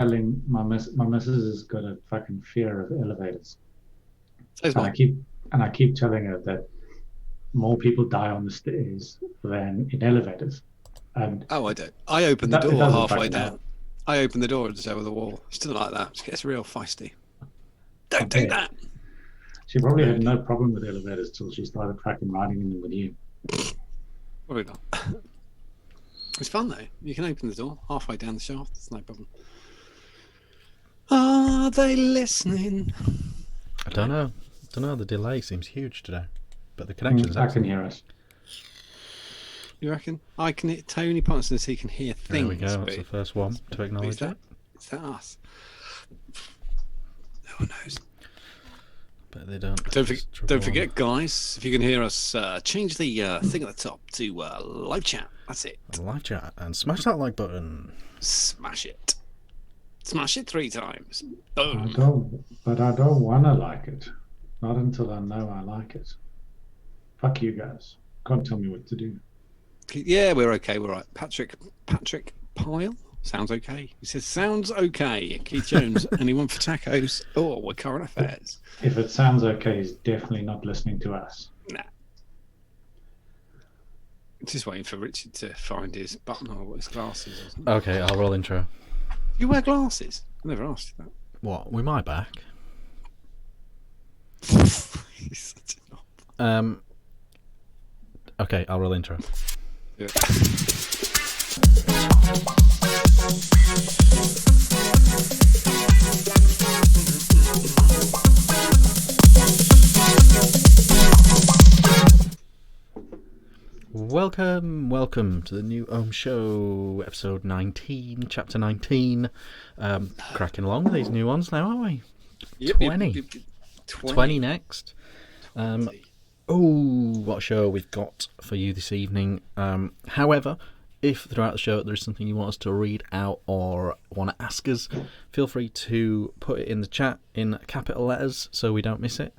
telling my missus has got a fucking fear of elevators, So's and I mine. keep and I keep telling her that more people die on the stairs than in elevators, and Oh, I don't. I open the it door doesn't halfway fucking help. down. I open the door and just over the wall. She doesn't like that. She gets real feisty. I Don't do bet that. she probably had Moody. no problem with elevators till she started fucking riding in them with you. Probably not. It's fun though. You can open the door halfway down the shaft. It's no problem. Are they listening? I don't know. The delay seems huge today, but the connection's I can excellent. hear us. You reckon? I can hear Tony Ponson says he can hear things. There we go. That's the first one to acknowledge it. Is that us? No one knows. But they don't. Don't forget, guys. If you can hear us, change the thing at the top to live chat. That's it. Live chat and smash that like button. Smash it. Smash it 3 times. Boom. I don't want to like it. Not until I know I like it. Fuck you guys. Can't tell me what to do. Yeah, we're okay. We're right. Patrick Pyle sounds okay. He says sounds okay. Keith Jones, anyone for tacos? Oh, we're current affairs. If it sounds okay, he's definitely not listening to us. Nah. Just waiting for Richard to find his button or his glasses or something. Okay, I'll roll intro. You wear glasses? I never asked you that. What? With my back? He's such a knob. Okay, I'll roll intro. Yeah. Welcome to the new Ohm Show, episode 19, chapter 19. Cracking along with these new ones now, aren't we? Yep, 20. 20 next. What a show we've got for you this evening. However, if throughout the show there is something you want us to read out or want to ask us, feel free to put it in the chat in capital letters so we don't miss it,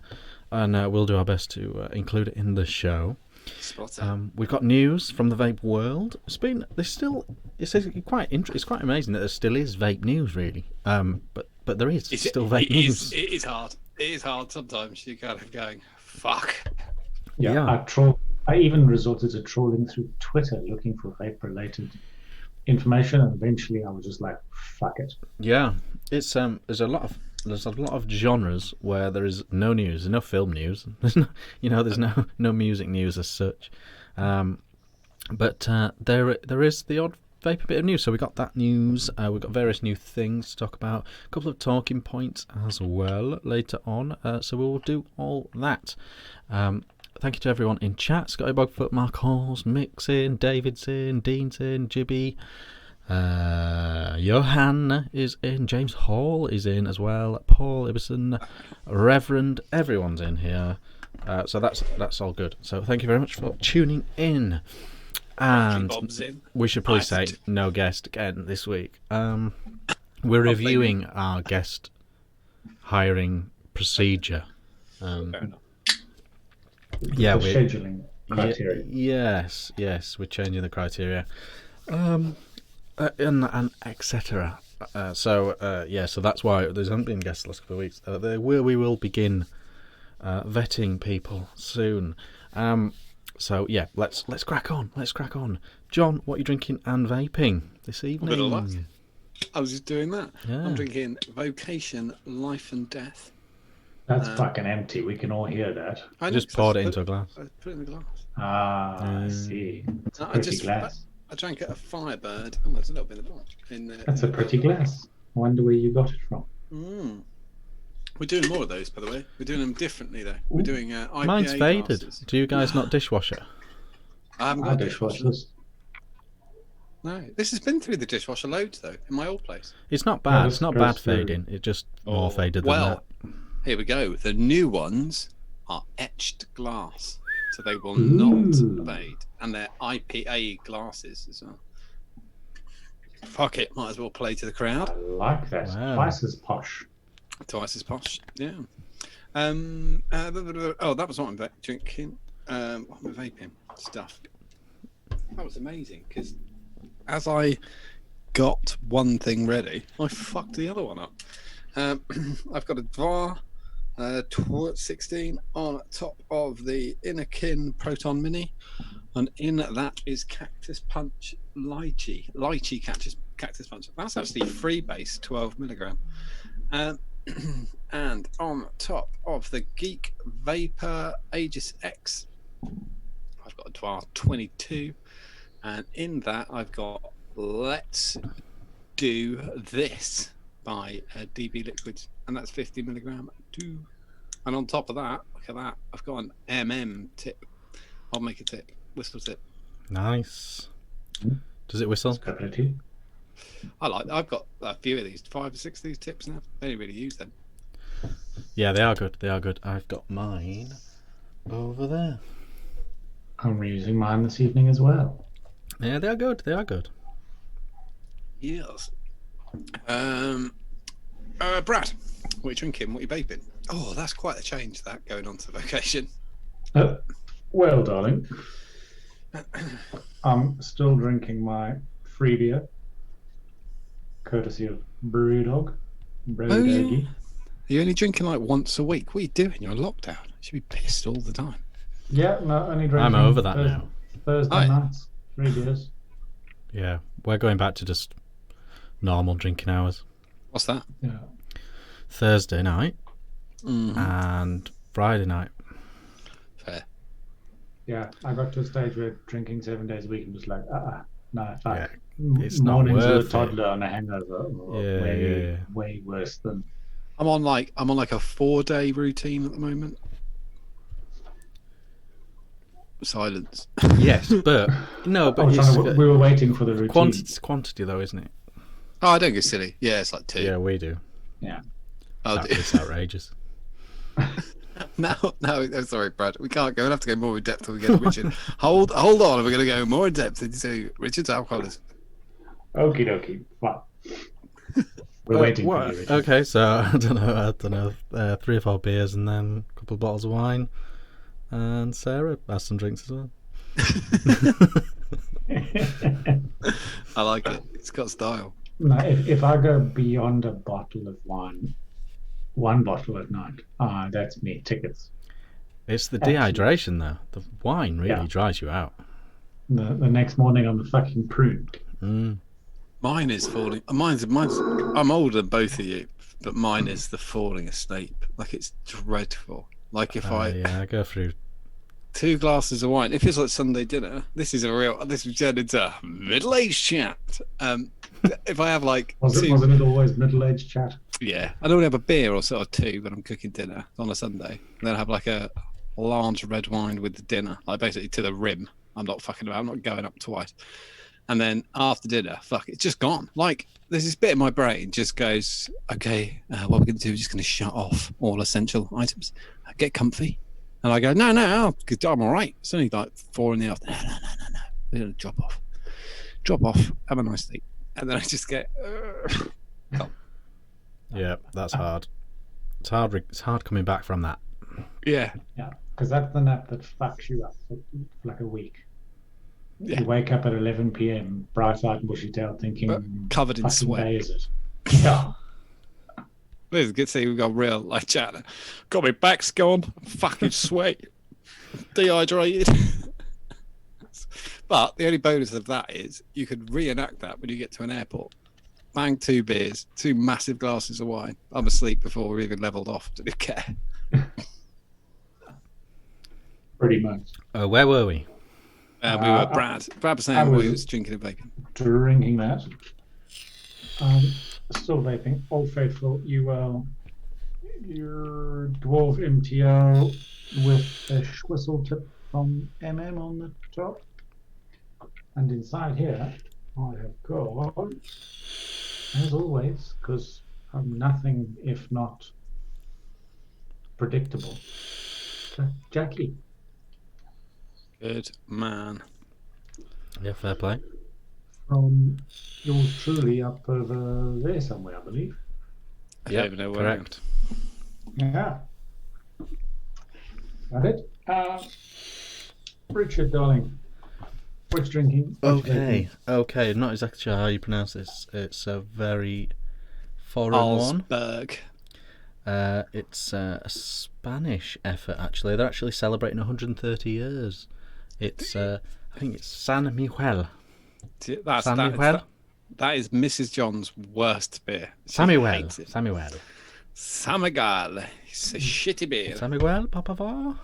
and we'll do our best to include it in the show. We've got news from the vape world. It's quite amazing that there still is vape news, really. But there is still vape news. It is hard. It is hard sometimes. You're kind of going, fuck. Yeah. I even resorted to trawling through Twitter looking for vape-related information, and eventually I was just like, fuck it. Yeah, it's there's a lot of genres where there is no news. There's no film news. There's no music news as such. But there is the odd vape bit of news. So we got that news. We've got various new things to talk about. A couple of talking points as well later on. So we'll do all that. Thank you to everyone in chat. Scotty Bogfoot, Mark Halls, Mick's in, David's in, Dean's in, Jibby. Johan is in, James Hall is in as well, Paul Ibbison, Reverend, everyone's in here. So that's all good. So thank you very much for tuning in. And we should probably say no guest again this week. We're reviewing our guest hiring procedure. Yeah, we're scheduling criteria. Yes, we're changing the criteria. And etc. So that's why there hasn't been guests the last couple of weeks. We will begin vetting people soon. So yeah, let's crack on. John, what are you drinking and vaping this evening? I was just doing that. Yeah. I'm drinking Vocation Life and Death. That's fucking empty. We can all hear that. I just poured it into a glass. I put it in the glass. I see. It's a pretty glass. I drank it at a Firebird. Oh, there's a little bit in the bottom. That's a pretty glass. I wonder where you got it from. We're doing more of those, by the way. We're doing them differently, though. We're doing IPA Mine's faded. glasses. Do you guys not dishwasher? I haven't got a dishwasher. No, this has been through the dishwasher loads, though, in my old place. It's not bad. It's not bad fading. It's just more faded than that. Here we go. The new ones are etched glass, so they will not fade, and they're IPA glasses as well. Fuck it, might as well play to the crowd. I like that. Wow. Twice as posh. Yeah. That was what I'm drinking. What am I vaping stuff? That was amazing because as I got one thing ready, I fucked the other one up. I've got a Dvar 16 on top of the Innerkin Proton Mini, and in that is Cactus Punch Lychee Cactus Punch. That's actually freebase 12 milligram. And on top of the Geek Vapor Aegis X, I've got a Dvar 22, and in that I've got Let's Do This by DB Liquids, and that's 50 milligram too. And on top of that, look at that, I've got an MM tip. I'll make a tip, whistle tip. Nice. Does it whistle? I've got a few of these, 5 or 6 of these tips now. I don't really use them. Yeah, they are good. They are good. I've got mine over there. I'm reusing mine this evening as well. Yeah, they are good. They are good. Yes. Brad, what are you drinking? What are you vaping? Oh, that's quite a change, that, going on to vacation. Well, darling, I'm still drinking my free beer, courtesy of Brewdog. Yeah. You're only drinking like once a week. What are you doing? You're on lockdown. You should be pissed all the time. Yeah, no, only drinking. I'm over that now. Thursday nights, 3 beers. Yeah, we're going back to just normal drinking hours. What's that? Yeah. Thursday night and Friday night. Fair. Yeah, I got to a stage where drinking 7 days a week and was like, no, Yeah, it's not mornings with a worth toddler and a hangover. Way worse than. I'm on like a 4-day routine at the moment. Silence. Yes, but no, but we were waiting for the routine. Quantity though, isn't it? Oh, I don't get silly. Yeah, it's like 2. Yeah, we do. Yeah. It's outrageous. No, sorry, Brad. We can't go. We'll have to go more in depth till we get to Richard. hold on. We're going to go more in depth into Richard's alcoholism. Okie dokie. Well, we're waiting for you, Richard. Okay, so I don't know. 3 or 4 beers and then a couple of bottles of wine. And Sarah has some drinks as well. I like it. It's got style. No, if I go beyond a bottle of wine, 1 bottle at night, that's me. Tickets. It's the dehydration though. The wine really dries you out. The next morning I'm fucking pruned. Mine is falling. Mine's. I'm older than both of you, but mine is the falling asleep. Like, it's dreadful. Like, if I go through 2 glasses of wine. If it's like Sunday dinner, this is turned into middle-aged chat. If I have like wasn't it always middle-aged chat? Yeah, I don't have a beer or sort of 2 when I'm cooking dinner on a Sunday. And then I have like a large red wine with the dinner, like basically to the rim. I'm not fucking about. I'm not going up twice. And then after dinner, it's just gone. Like, there's this bit in my brain just goes, okay, what we're going to do is just going to shut off all essential items. Get comfy. And I go, no, I'm all right. It's only like 4 in the afternoon. No. We're going to drop off, have a nice sleep. And then I just get, Yeah, that's hard. It's hard coming back from that. Yeah. Yeah, because that's the nap that fucks you up for like a week. Yeah. You wake up at 11 p.m., bright-eyed and bushy-tailed, thinking, covered in sweat. Day is it? Yeah. It's good to see we've got real like chat. Got my back's gone. Fucking sweat. Dehydrated. But the only bonus of that is you could reenact that when you get to an airport. Bang 2 beers, 2 massive glasses of wine. I'm asleep before we're even levelled off. Didn't care. Pretty much. Where were we? We were Brad. Brad was saying he was drinking and vaping. Drinking that. Still vaping. Old Faithful your Dwarf MTO with a whistle tip from MM on the top. And inside here, I have got, as always, because I'm nothing if not predictable, Jackie. Good man. Yeah, fair play. From yours truly up over there somewhere, I believe. Yeah, correct. Yeah. Got it. Richard, darling, What's drinking? What's Okay, vaping? okay. Not exactly sure how you pronounce this. It's a very foreign one. Osberg. It's a Spanish effort, actually. They're actually celebrating 130 years. It's, I think it's San Miguel. San Miguel? That is Mrs. John's worst beer. She Samuel. hates it. Samuel. Samagal. It's a shitty beer. San Miguel, por favor.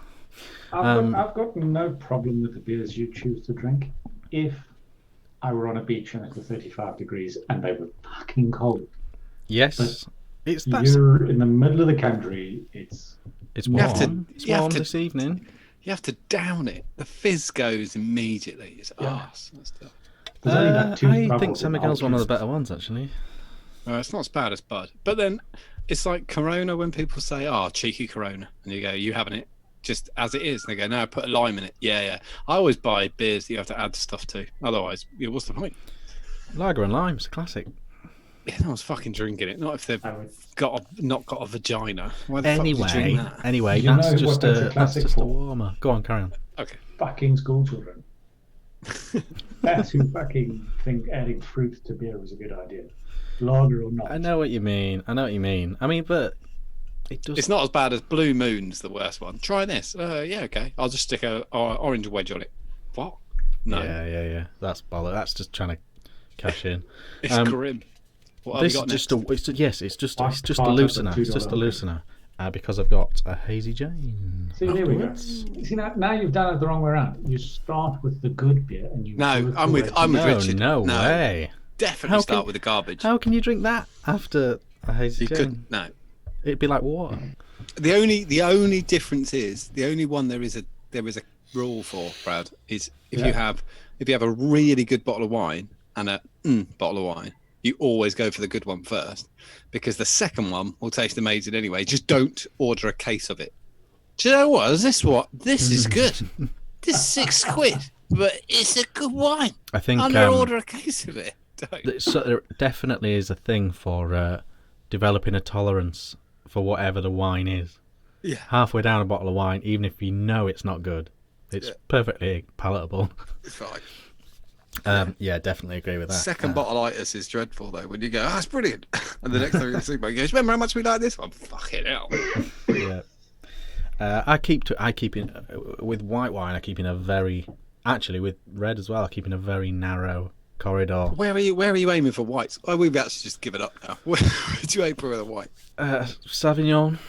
I've got no problem with the beers you choose to drink if I were on a beach and it was 35 degrees and they were fucking cold. Yes. But you're in the middle of the country. It's warm. It's warm this evening. You have to down it. The fizz goes immediately. It's arse. I think San Miguel's one of the better ones, actually. It's not as bad as Bud. But then it's like Corona when people say, oh, cheeky Corona. And you go, you having it just as it is? And they go, no, put a lime in it. Yeah. I always buy beers that you have to add stuff to. Otherwise, what's the point? Lager and lime's a classic. Yeah, no one's fucking drinking it. Not if they've not got a vagina. Why the Anyway, fuck would you drink that? anyway, You that's know what that's a classic a for? warmer. Go on, carry on. Okay. fucking school children. That's who fucking think adding fruit to beer is a good idea. Lager or not. I know what you mean. I mean, but it does. It's not as bad as Blue Moon's the worst one. Try this. Yeah, okay. I'll just stick a orange wedge on it. What? No. Yeah. That's bollocks. That's just trying to cash in. It's grim. What This have is we got just next? it's just a loosener. It's just a loosener. Because I've got a Hazy Jane. See, there we go. See, now you've done it the wrong way around. You start with the good beer and you. No, I'm with Richard. No way. Definitely start with the garbage. How can you drink that after a Hazy Jane? No. It'd be like water. The only difference is the only one there is a rule for, Brad, is if you have a really good bottle of wine and a bottle of wine, you always go for the good one first, because the second one will taste amazing anyway. Just don't order a case of it. Do you know what? This is good. This is £6, but it's a good wine. I think I'm gonna order a case of it. So there definitely is a thing for developing a tolerance for whatever the wine is. Yeah. Halfway down a bottle of wine, even if you know it's not good, it's perfectly palatable. It's fine. Yeah, definitely agree with that. Second bottleitis is dreadful though. When you go, it's brilliant, and the next time you think about it, you go, remember how much we like this one? Fucking hell. Yeah. I keep in with white wine. I keep in a very, actually with red as well. I keep in a very narrow corridor. Where are you aiming for whites? Oh, we've actually just given up now. Where do you aim for the white? Sauvignon.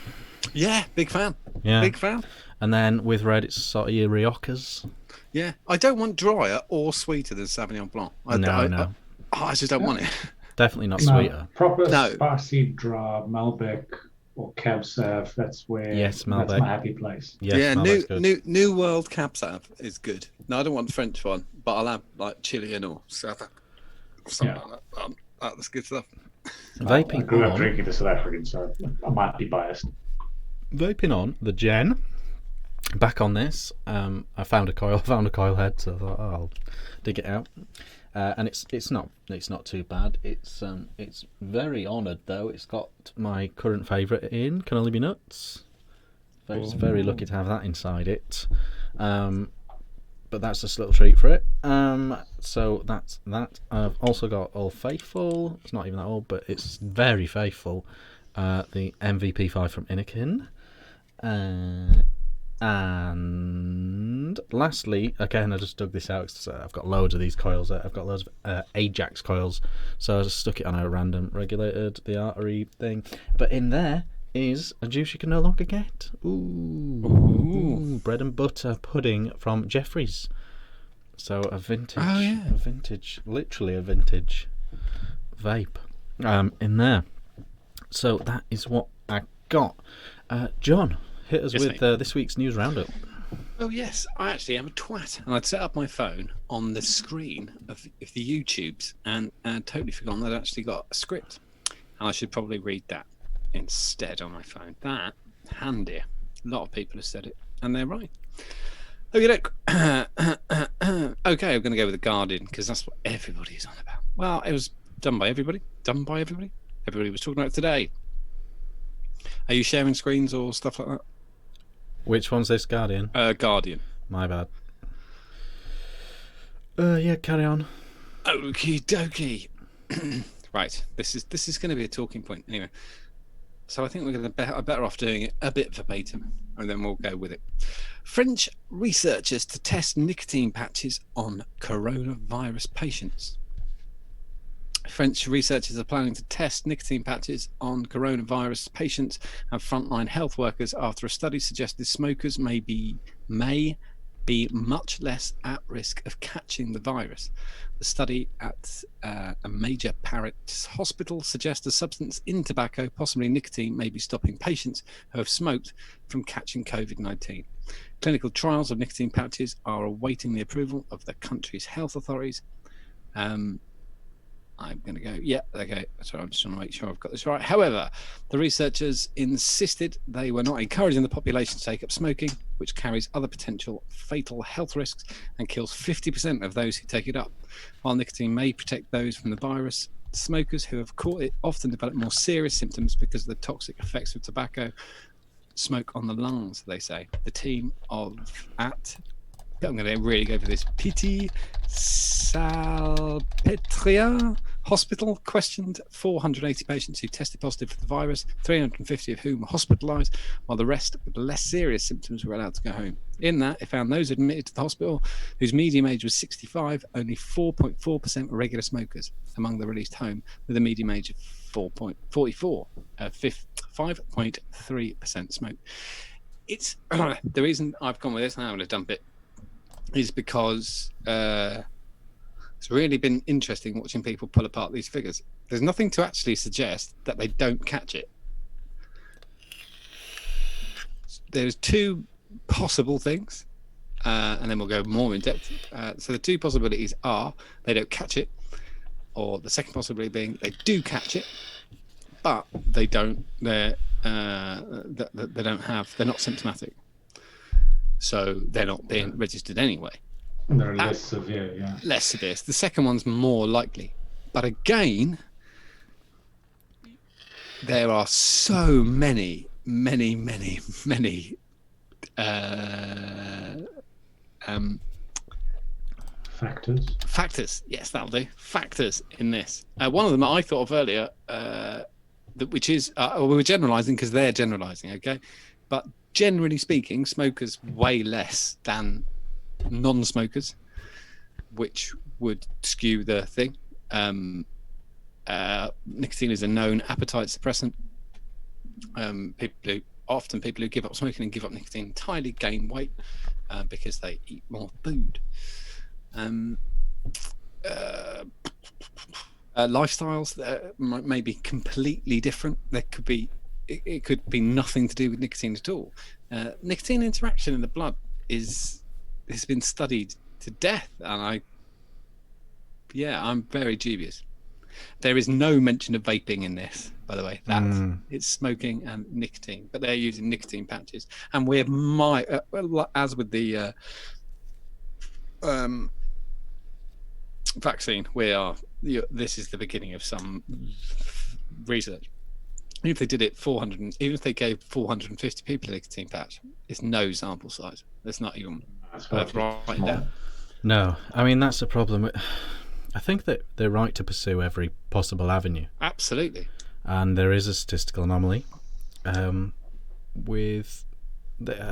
Yeah, big fan. Yeah, big fan. And then with red, it's sort of your Riojas. Yeah, I don't want drier or sweeter than Sauvignon Blanc. No. I just don't want it. Definitely not sweeter. Proper spicy, dry Malbec or Cab Sav. That's where. Yes, Malbec. That's my happy place. Yes, yeah, New World Cab Sav is good. No, I don't want the French one, but I'll have like Chilean or South something like that. That's good stuff. Vaping I grew up drinking the South African, so I might be biased. Vaping on the Gen. Back on this, I found a coil head, so I thought, I'll dig it out, and it's not too bad. It's very honoured though. It's got my current favourite in Can Only Be Nuts. It's very lucky to have that inside it, but that's just a little treat for it. So that's that. I've also got Old Faithful. It's not even that old, but it's very faithful. The MVP5 from Innikin. And lastly, again, I just dug this out because I've got loads of these coils. I've got loads of Ajax coils, so I just stuck it on a random regulated, the artery thing. But in there is a juice you can no longer get. Ooh. Bread and butter pudding from Jeffrey's. So a vintage, literally a vintage vape in there. So that is what I got. John, hit us with this week's news roundup. Oh yes, I actually am a twat, and I'd set up my phone on the screen of the YouTubes, and totally forgotten that I'd actually got a script, and I should probably read that instead on my phone. That handier. A lot of people have said it, and they're right. Okay, look. Okay, I'm going to go with the Guardian because that's what everybody's on about. Well, it was done by everybody. Everybody was talking about it today. Are you sharing screens or stuff like that? Which one's this, Guardian? Guardian. My bad. Yeah, carry on. Okie dokie. Right, this is going to be a talking point anyway. So I think we're going to better off doing it a bit verbatim, and then we'll go with it. French researchers to test nicotine patches on coronavirus patients. French researchers are planning to test nicotine patches on coronavirus patients and frontline health workers after a study suggested smokers may be much less at risk of catching the virus. The study at a major Paris hospital suggests a substance in tobacco, possibly nicotine, may be stopping patients who have smoked from catching COVID-19. Clinical trials of nicotine patches are awaiting the approval of the country's health authorities. I'm going to go, yeah, okay. Sorry, I'm just trying to make sure I've got this right. However, the researchers insisted they were not encouraging the population to take up smoking, which carries other potential fatal health risks and kills 50% of those who take it up. While nicotine may protect those from the virus, smokers who have caught it often develop more serious symptoms because of the toxic effects of tobacco smoke on the lungs, they say. The team I'm going to really go for this. Piti Salpetria Hospital questioned 480 patients who tested positive for the virus, 350 of whom were hospitalised, while the rest with less serious symptoms were allowed to go home. In that, it found those admitted to the hospital whose median age was 65, only 4.4% were regular smokers among the released home, with a median age of 4.44, 5.3% smoke. It's the reason I've gone with this, and I'm going to dump it, is because it's really been interesting watching people pull apart these figures. There's nothing to actually suggest that they don't catch it. There's two possible things, and then we'll go more in depth. So the two possibilities are they don't catch it, or the second possibility being they do catch it, but they don't. They're not symptomatic. So they're not being registered anyway. They're less severe, yeah. Less severe. The second one's more likely. But again, there are so many factors. Yes, that'll do. Factors in this. One of them I thought of earlier, which is we were generalising because they're generalising, okay? But generally speaking, smokers weigh less than non-smokers, which would skew the thing. Nicotine is a known appetite suppressant. People who give up smoking and give up nicotine entirely gain weight because they eat more food. Lifestyles may be completely different. It could be nothing to do with nicotine at all. Nicotine interaction in the blood has been studied to death, and I'm very dubious. There is no mention of vaping in this, by the way. It's smoking and nicotine, but they're using nicotine patches, and as with the vaccine, this is the beginning of some research. Even if they did it even if they gave 450 people a nicotine patch, it's no sample size. It's not even worth writing down. No, I mean that's the problem. I think that they're right to pursue every possible avenue. Absolutely. And there is a statistical anomaly with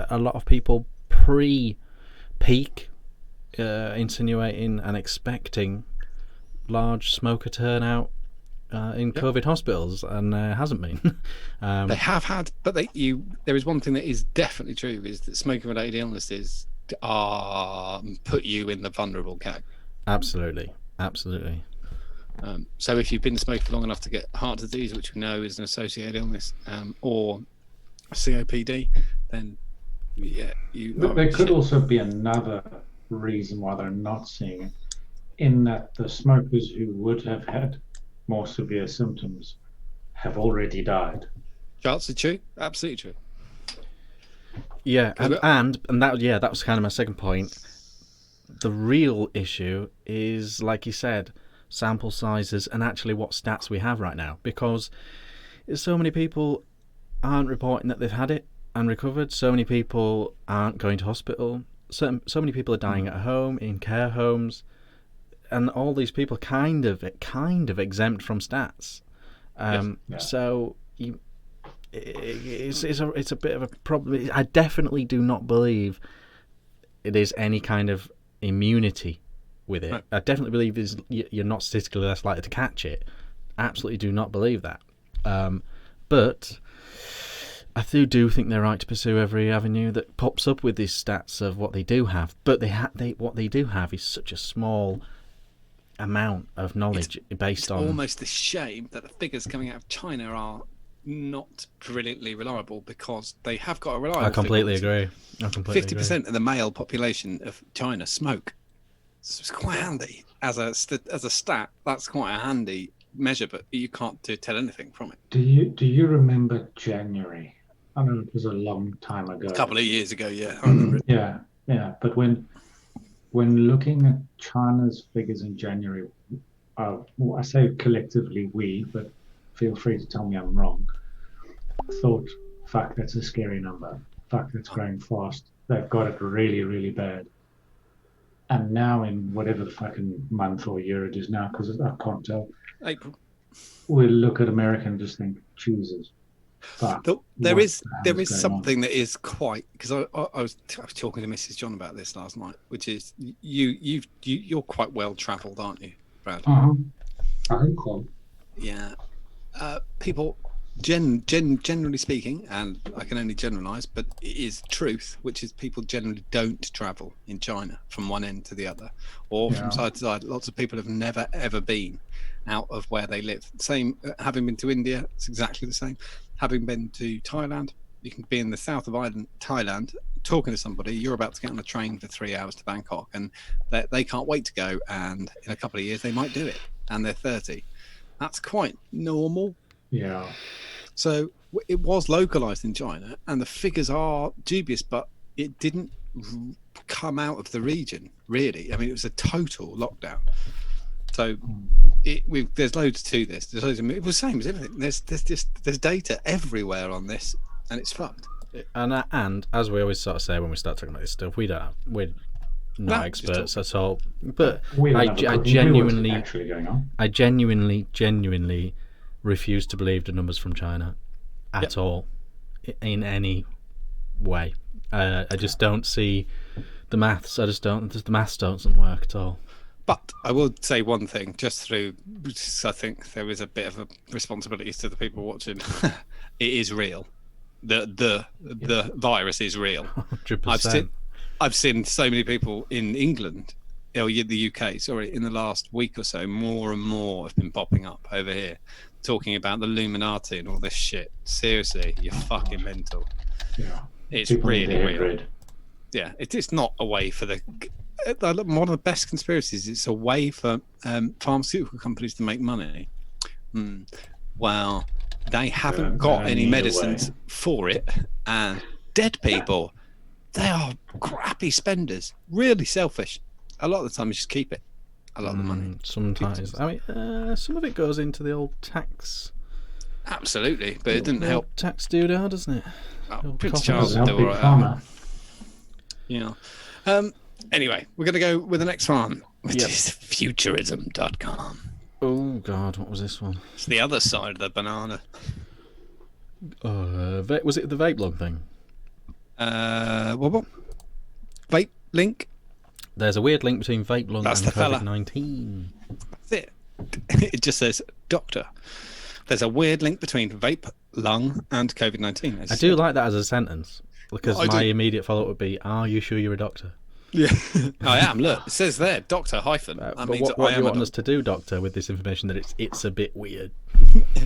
a lot of people pre-peak insinuating and expecting large smoker turnout in COVID hospitals, and there hasn't been. They have had, but there is one thing that is definitely true, is that smoking-related illnesses put you in the vulnerable category. Absolutely. So if you've been smoking for long enough to get heart disease, which we know is an associated illness, or COPD, then But there could also be another reason why they're not seeing it, in that the smokers who would have had more severe symptoms have already died. That's true. Absolutely true. Yeah, and that was kind of my second point. The real issue is, like you said, sample sizes and actually what stats we have right now, because so many people aren't reporting that they've had it and recovered. So many people aren't going to hospital. So many people are dying at home, in care homes. and all these people kind of exempt from stats. Yeah. So it's a bit of a problem. I definitely do not believe it is any kind of immunity with it. Right. I definitely believe you're not statistically less likely to catch it. Absolutely do not believe that. But I do think they're right to pursue every avenue that pops up with these stats of what they do have. But what they do have is such a small amount of knowledge based on. Almost a shame that the figures coming out of China are not brilliantly reliable, because they have got a reliable. I completely agree. 50% of the male population of China smoke. So it's quite handy as a stat. That's quite a handy measure, but you can't tell anything from it. Do you remember January? I know it was a long time ago. A couple of years ago, yeah, I remember it. Yeah. But when looking at China's figures in January, I say collectively we, but feel free to tell me I'm wrong. I thought, fuck, that's a scary number. Fuck, that's growing fast. They've got it really, really bad. And now in whatever the fucking month or year it is now, because I can't tell, April. we look at America and just think, Jesus. There is something that is quite, because I was talking to Mrs. John about this last night, which is you're quite well travelled, aren't you, Brad? I think so. Yeah. People, generally speaking, and I can only generalise, but it is truth, which is people generally don't travel in China from one end to the other, or from side to side. Lots of people have never ever been out of where they live. Same, having been to India, it's exactly the same. Having been to Thailand, you can be in the south of Thailand, talking to somebody, you're about to get on a train for 3 hours to Bangkok, and they can't wait to go, and in a couple of years they might do it, and they're 30. That's quite normal. Yeah. So it was localized in China, and the figures are dubious, but it didn't come out of the region, really. I mean, it was a total lockdown. So there's loads to this. It was the same as everything. There's data everywhere on this, and it's fucked. And as we always sort of say when we start talking about this stuff, we're not experts at all. But I genuinely refuse to believe the numbers from China at all in any way. I just don't see the maths. The maths doesn't work at all. But I will say one thing, I think there is a bit of a responsibility to the people watching. It is real. The virus is real. 100%. I've seen so many people in England, the UK, sorry, in the last week or so, more and more have been popping up over here, talking about the Illuminati and all this shit. Seriously, you're fucking mental. Yeah. It's People really real. Yeah, it's not a way for one of the best conspiracies. It's a way for pharmaceutical companies to make money. Well, they haven't got any medicines for it, and dead people, they are crappy spenders, really selfish. A lot of the time, you just keep it. A lot of the money. Sometimes, I mean, some of it goes into the old tax. Absolutely, but it didn't help. Tax doodah, doesn't it? Oh, Prince Charles will do all right. Yeah. Anyway, we're going to go with the next one, which is futurism.com. Oh, God, what was this one? It's the other side of the banana. Was it the vape log thing? What? Vape link? There's a weird link between vape lung and COVID-19. That's it. It just says doctor. There's a weird link between vape, lung, and COVID-19. I do like that as a sentence, because my immediate follow-up would be, are you sure you're a doctor? Yeah, I am. Look, it says there, doctor hyphen. That means what do you want us to do, doctor, with this information that it's a bit weird?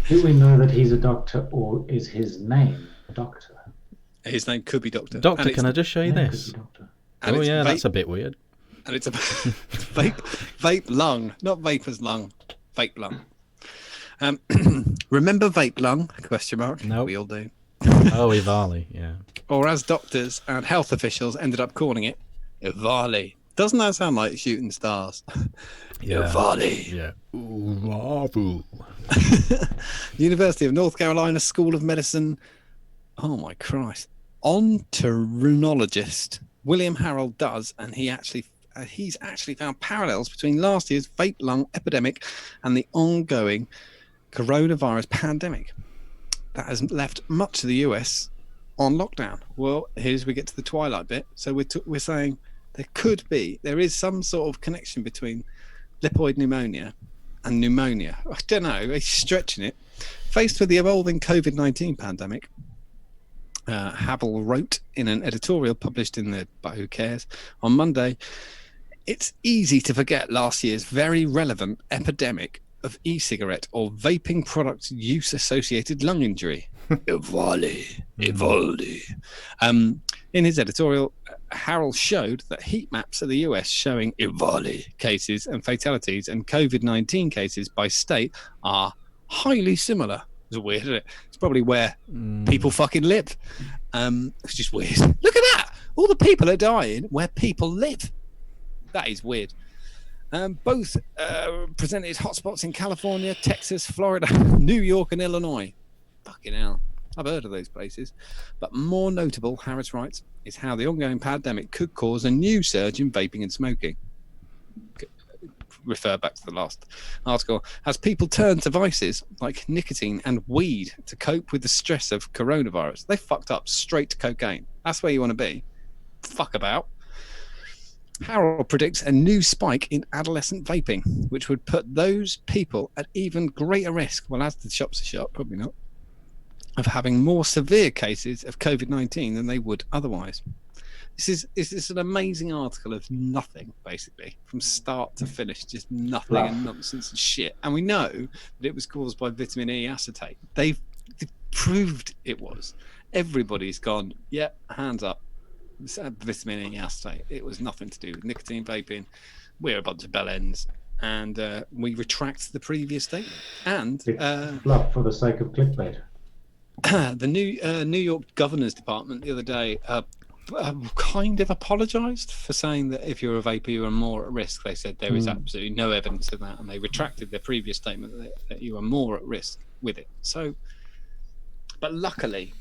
Do we know that he's a doctor, or is his name Doctor? His name could be Doctor. Doctor, can I just show you this? Oh yeah, that's a bit weird. And it's a vape lung, not vapor's lung, vape lung. Remember vape lung? Question mark. No, we all do. Oh, Ivali, yeah. Or as doctors and health officials ended up calling it, Ivali. Doesn't that sound like shooting stars? Yeah. Ivali. Yeah. Ooh, University of North Carolina School of Medicine. Oh my Christ. Entomologist William Harold does, and he actually he's actually found parallels between last year's vape lung epidemic and the ongoing coronavirus pandemic that has left much of the US on lockdown. Well, here's we get to the twilight bit. So we're saying there is some sort of connection between lipoid pneumonia and pneumonia. I don't know. He's stretching it. Faced with the evolving COVID-19 pandemic, Havel wrote in an editorial published in the But Who Cares on Monday, it's easy to forget last year's very relevant epidemic of e-cigarette or vaping product use associated lung injury. Evaldi. In his editorial, Harrell showed that heat maps of the US showing Evaldi cases and fatalities and COVID-19 cases by state are highly similar. It's weird, isn't it? It's probably where people fucking live. It's just weird. Look at that. All the people are dying where people live. That is weird. Both presented hotspots in California, Texas, Florida, New York, and Illinois. Fucking hell. I've heard of those places. But more notable, Harris writes, is how the ongoing pandemic could cause a new surge in vaping and smoking. Refer back to the last article. As people turn to vices like nicotine and weed to cope with the stress of coronavirus, they fucked up straight to cocaine. That's where you want to be. Fuck about. Harold predicts a new spike in adolescent vaping, which would put those people at even greater risk, well, as the shops are shut, probably not, of having more severe cases of COVID-19 than they would otherwise. This is an amazing article of nothing, basically, from start to finish, just nothing and nonsense and shit. And we know that it was caused by vitamin E acetate. They've proved it was. Everybody's gone, yeah, hands up. Vitamin E acetate. It was nothing to do with nicotine vaping. We're a bunch of bellends, and we retract the previous statement. And it's fluff for the sake of clickbait. The New York Governor's Department the other day kind of apologized for saying that if you're a vapor, you are more at risk. They said there is absolutely no evidence of that, and they retracted their previous statement that you are more at risk with it. So, but luckily,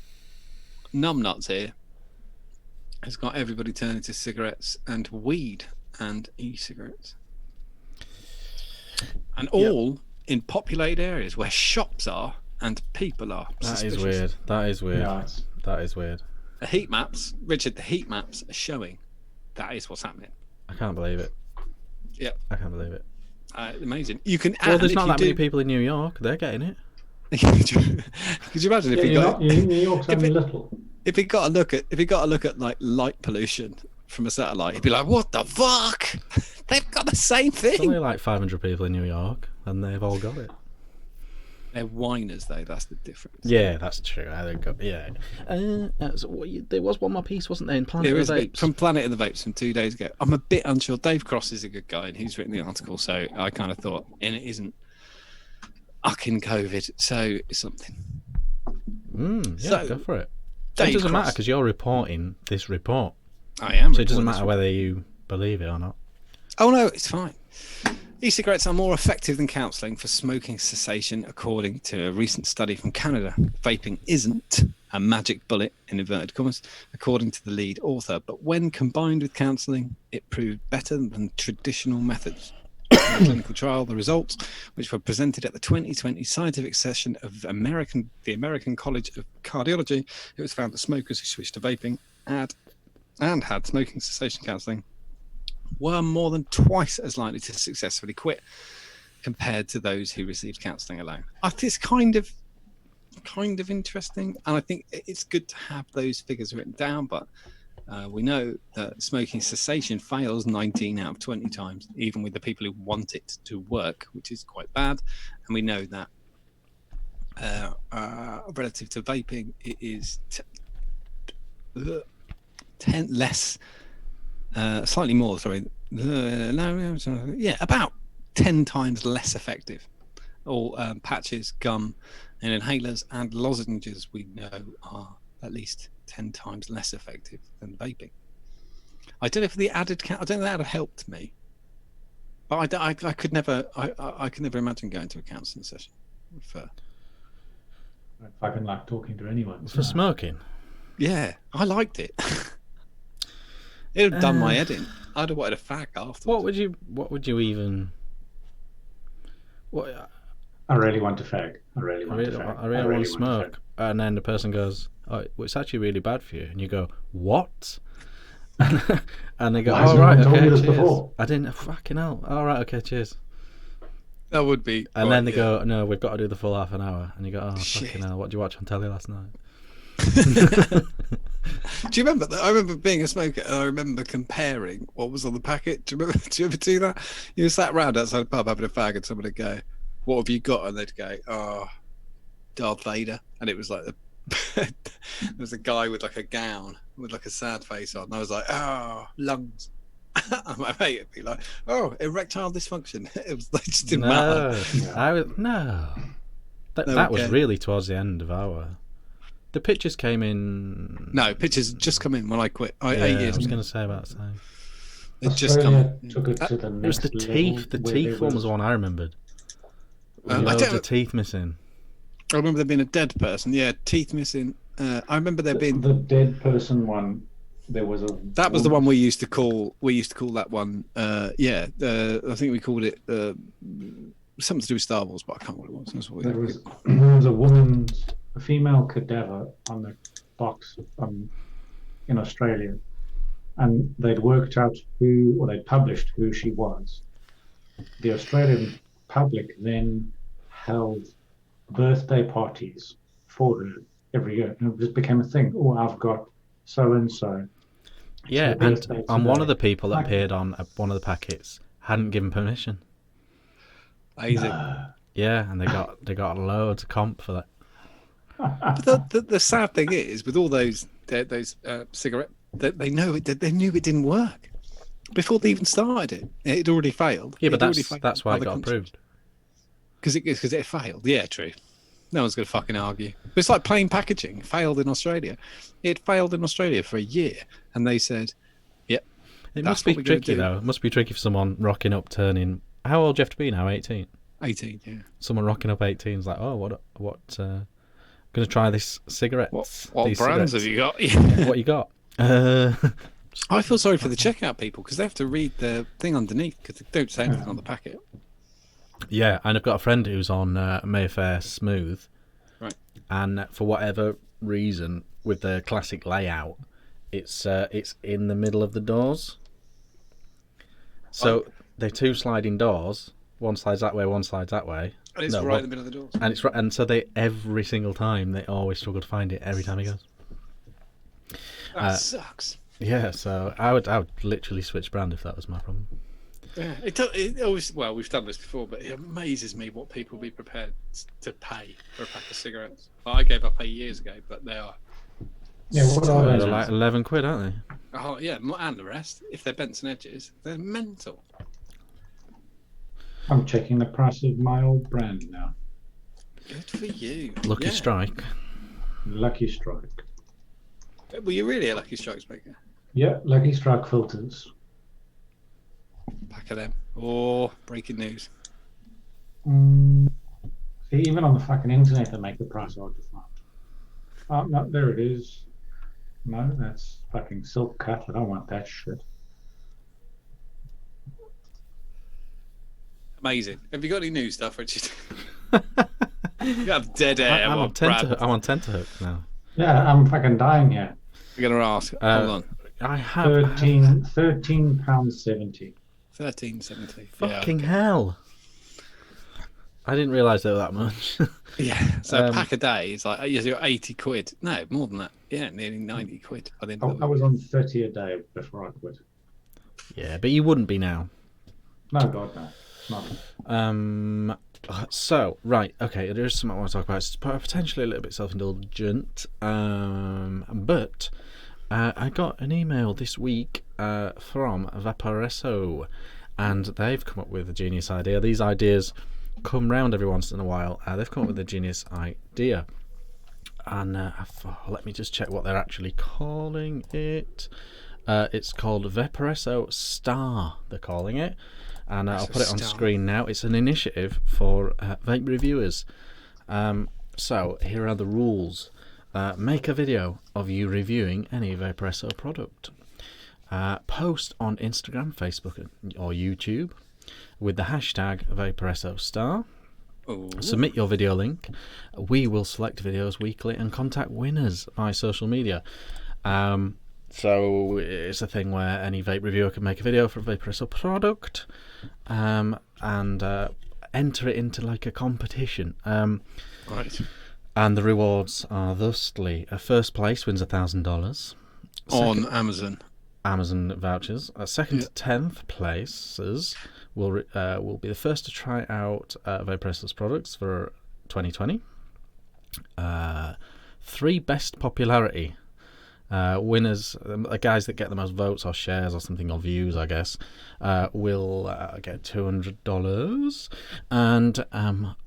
numbnuts here has got everybody turning to cigarettes and weed and e-cigarettes, and all in populated areas where shops are and people are. That is weird. That is weird. Yeah, that is weird. The heat maps, Richard, the heat maps are showing that is what's happening. I can't believe it. Yeah. I can't believe it. Amazing. You can. Well, there's not that many people in New York. They're getting it. Could you imagine if he got New York's only little. If he got a look at like light pollution from a satellite, he'd be like, "What the fuck? They've got the same thing." There's only like 500 people in New York, and they've all got it. They're whiners, though. That's the difference. Yeah, that's true. There was one more piece, wasn't there, in Planet of the Vapes? From Planet of the Vapes from 2 days ago. I'm a bit unsure. Dave Cross is a good guy, and he's written the article, so I kind of thought, and it isn't ucking COVID, so it's something. Yeah, go for it. Dave It doesn't Cross. matter because you're reporting this report. I am. So it doesn't matter whether you believe it or not. Oh no, it's fine. E-cigarettes are more effective than counselling for smoking cessation, according to a recent study from Canada. Vaping isn't a magic bullet, in inverted commas, according to the lead author, but when combined with counselling, it proved better than traditional methods. In a clinical trial, the results, which were presented at the 2020 scientific session of the American College of Cardiology, it was found that smokers who switched to vaping had smoking cessation counselling were more than twice as likely to successfully quit compared to those who received counselling alone. I think it's kind of interesting, and I think it's good to have those figures written down, but we know that smoking cessation fails 19 out of 20 times, even with the people who want it to work, which is quite bad. And we know that relative to vaping, it is slightly more, about 10 times less effective. All patches, gum, and inhalers and lozenges we know are at least 10 times less effective than vaping. I don't know if the added I don't think that would have helped me, but I could never imagine going to a counselling session for fucking like talking to anyone for smoking. Yeah, I liked it. It would have done my head in. I'd have wanted a fag afterwards. What would you even? What I really want a fag. I really I want really, a fag. I really want to smoke, and then the person goes, "Oh, well, it's actually really bad for you," and you go, "What?" And they go, Why has "Oh no right, one told okay, me this cheers." before? I didn't fucking hell. All right, okay, cheers. That would be. And right, then they yeah. go, "No, we've got to do the full half an hour," and you go, "Oh Shit. fucking hell, what did you watch on telly last night?" Do you remember that? I remember being a smoker, and I remember comparing what was on the packet. Do you remember? Do you ever do that? You sat round outside a pub having a fag, and someone would go, "What have you got?" And they'd go, "Oh, Darth Vader," and it was like there was a guy with like a gown with like a sad face on. And I was like, "Oh, lungs." And my mate would be like, "Oh, erectile dysfunction." It was like just didn't matter. No. No That was one cared. really towards the end of our. The pictures came in. No, pictures just come in when I quit. Yeah, 8 I years. was going to say about the same. It just come Australia in. took it to the It was next the level. teeth. The where teeth there one was the one I remembered. I Loads don't- of teeth missing. I remember there being a dead person. Yeah, teeth missing. I remember there being. the dead person one. There was a. That was the one we used to call. We used to call that one. I think we called it something to do with Star Wars, but I can't remember what it was. That's what we There was a female cadaver on the box in Australia, and they'd worked out they'd published who she was. The Australian public then held birthday parties for her every year, and it just became a thing. Oh, I've got so and so. Yeah, her birthday and one today. of the people that Like- appeared on one of the packets hadn't given permission. amazing. Yeah, and they got loads of comp for that. But the sad thing is, with all those cigarette, they knew it didn't work before they even started it. It had already failed. Yeah, but that's why it got approved. Because it failed. Yeah, true. No one's going to fucking argue. But it's like plain packaging. It failed in Australia. It failed in Australia for a year, and they said, "Yep." It That's must be what we're gonna tricky do. though. It must be tricky for someone rocking up, turning. How old do you have to be now? 18. 18. Yeah. Someone rocking up 18 is like, oh, what? Going to try this cigarette. What these brands cigarettes. have you got? What you got? I feel sorry for the checkout people because they have to read the thing underneath because they don't say anything on the packet. Yeah, and I've got a friend who's on Mayfair Smooth, Right. and for whatever reason, with the classic layout, it's in the middle of the doors. So they're two sliding doors. One slides that way, one slides that way. And it's No, right what- in the middle of the doors. And it's right, and so they every single time they always struggle to find it every time he goes. That sucks. Yeah, so I would literally switch brand if that was my problem. Yeah, it always. Well, we've done this before, but it amazes me what people will be prepared to pay for a pack of cigarettes. I gave up 8 years ago, but they are. Yeah, what are They're they? like 11 quid, aren't they? Oh yeah, and the rest. If they're Benson Edges, they're mental. I'm checking the price of my old brand now. Good for you. Lucky Yeah. Strike. Lucky Strike. Well, you're really a Lucky Strikes maker. Yeah, Lucky Strike filters. Pack of them. Or breaking news. See, even on the fucking internet, they make the price hard to find. Oh, no, there it is. No, that's fucking silk cut. I don't want that shit. Amazing. Have you got any new stuff, Richard? You have dead air. I'm while on Brad- I'm on tenterhook now. Yeah, I'm fucking dying here. I'm going to ask. Hold on. I have £13.70. 13.70. fucking hell. I didn't realise they were that much. Yeah. So a Um, pack a day is like you're 80 quid. No, more than that. Yeah, nearly 90 quid by the end of the I week. was on 30 a day before I quit. Yeah, but you wouldn't be now. No, God, no. Not. So, right, okay, there is something I want to talk about. It's potentially a little bit self-indulgent, but I got an email this week from Vaporesso, and they've come up with a genius idea. These ideas come round every once in a while. They've come up with a genius idea, and let me just check what they're actually calling it. It's called Vaporesso Star, they're calling it. And I'll put it on screen now. It's an initiative for vape reviewers. So here are the rules. Make a video of you reviewing any Vaporesso product. post on Instagram, Facebook, or YouTube with the hashtag VaporessoStar. Oh. Submit your video link. We will select videos weekly and contact winners by social media. So it's a thing where any vape reviewer can make a video for a Vaporesso product and enter it into like a competition. Right. And the rewards are thusly: first place wins $1,000 on Amazon vouchers. Second to 10th places will be the first to try out Vaporesso's products for 2020. 3 best popularity winners, guys that get the most votes or shares or something, or views, I guess, will get $200, and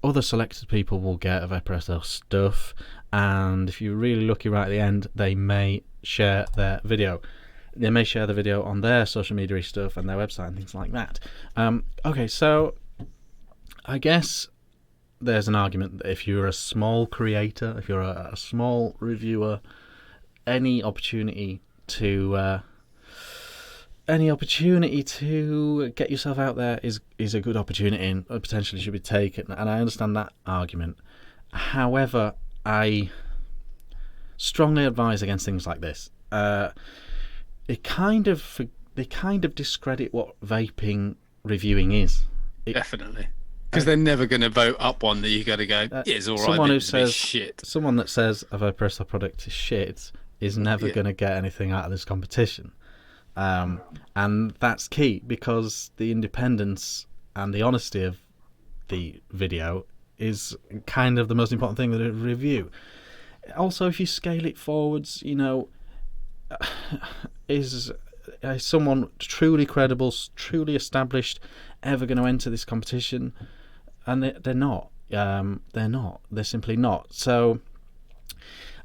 other selected people will get a Vaporesso stuff. And if you're really lucky right at the end, they may share their video. They may share the video on their social media stuff and their website and things like that. Okay, so I guess there's an argument that if you're a small creator, if you're a small reviewer, any opportunity to get yourself out there is a good opportunity and potentially should be taken. And I understand that argument. However, I strongly advise against things like this. They kind of discredit what vaping reviewing is. Definitely. Because they're never going to vote up one that you got to go, yeah, it's all right. Someone who it's a bit says shit. Someone that says a Vaporesso product is shit is never going to get anything out of this competition. And that's key, because the independence and the honesty of the video is kind of the most important thing with a review. Also, if you scale it forwards, is someone truly credible, truly established ever going to enter this competition? And they're not. They're simply not. So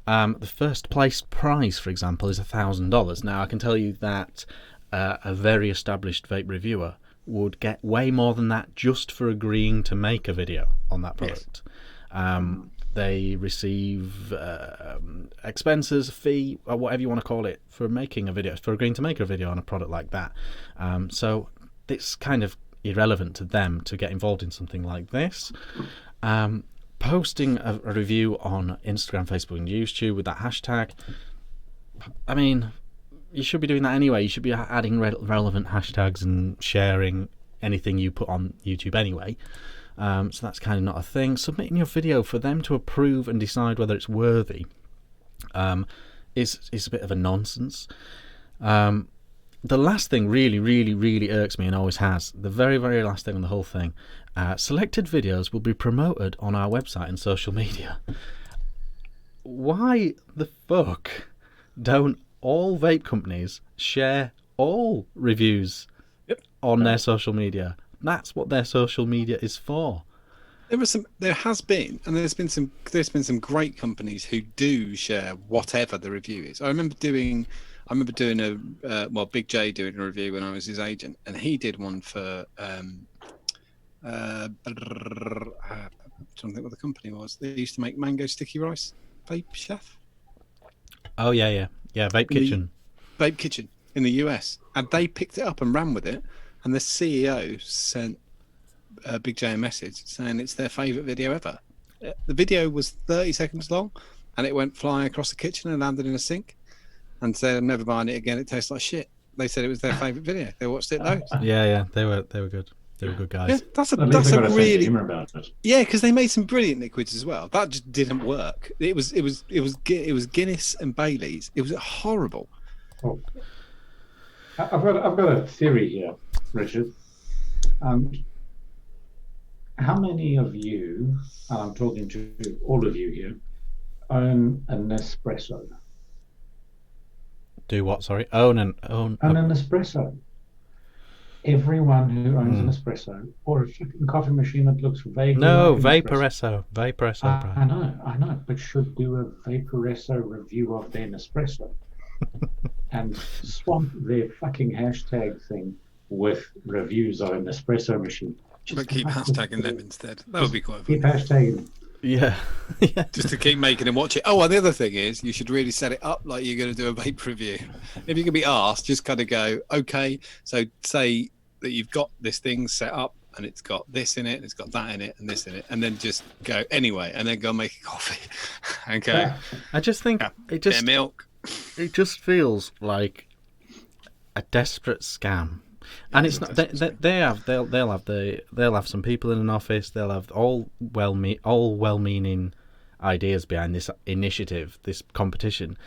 the first place prize, for example, is $1,000. Now, I can tell you that a very established vape reviewer would get way more than that just for agreeing to make a video on that product. Yes. They receive expenses, fee, or whatever you want to call it, for making a video, for agreeing to make a video on a product like that. So it's kind of irrelevant to them to get involved in something like this. Posting a review on Instagram, Facebook, and YouTube with that hashtag, I mean, you should be doing that anyway. You should be adding relevant hashtags and sharing anything you put on YouTube anyway. So that's kind of not a thing. Submitting your video for them to approve and decide whether it's worthy is a bit of a nonsense. The last thing really irks me, and always has, the very last thing on the whole thing, selected videos will be promoted on our website and social media. Why the fuck don't all vape companies share all reviews on their social media? That's what their social media is for. There has been some great companies who do share whatever the review is. I remember doing Big J doing a review when I was his agent, and he did one for I'm trying to think what the company was. They used to make mango sticky rice. Vape Chef. Oh yeah, Vape Kitchen. Vape Kitchen in the US, and they picked it up and ran with it. And the CEO sent Big J a message saying it's their favourite video ever. The video was 30 seconds long, and it went flying across the kitchen and landed in a sink. And said, "I'm never buying it again. It tastes like shit." They said it was their favourite video. They watched it loads. Yeah, they were good. They were good guys. Yeah, that's a really about it. Yeah, because they made some brilliant liquids as well. That just didn't work. It was Guinness and Bailey's. It was horrible. Oh. I've got a theory here, Richard. How many of you, and I'm talking to all of you here, own an Nespresso? Do what? Sorry, own an Nespresso. Everyone who owns an espresso or a fucking coffee machine that looks vaguely like Vaporesso. I know, but should do a Vaporesso review of their Nespresso and swamp their fucking hashtag thing with reviews of an espresso machine. But keep hashtagging them instead. That would be quite funny. Keep hashtagging. Yeah. Yeah. just to keep making them watch it. Oh, and the other thing is, you should really set it up like you're going to do a vape review. If you can be asked, just kind of go, okay. So say that you've got this thing set up and it's got this in it, and it's got that in it, and this in it, and then just go anyway, and then go make a coffee and go. I just think it Bit of milk. just feels like a desperate scam. And it's not. They'll have some people in an office. They'll have all well-meaning ideas behind this initiative, this competition.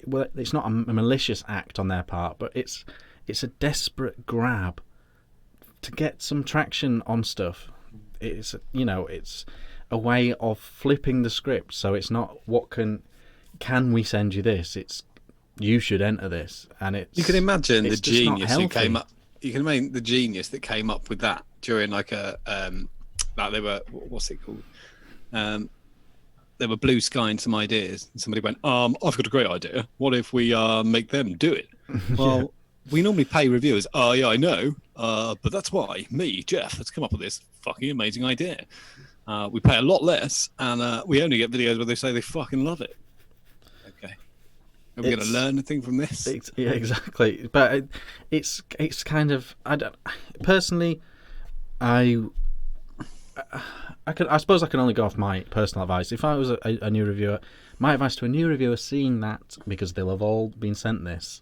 Well, it's not a malicious act on their part, but it's a desperate grab to get some traction on stuff. It's it's a way of flipping the script. So it's not what can we send you this? It's you should enter this, and it's. You can imagine the genius who healthy. came up. You can imagine the genius that came up with that during like a like they were what's it called? They were blue skying some ideas, and somebody went, I've got a great idea. What if we make them do it? Well, we normally pay reviewers. Oh yeah, I know, but that's why me, Jeff, has come up with this fucking amazing idea. We pay a lot less, and we only get videos where they say they fucking love it. Okay. Are we going to learn anything from this? Yeah, exactly. But it's kind of I suppose I can only go off my personal advice. If I was a new reviewer, my advice to a new reviewer seeing that, because they'll have all been sent this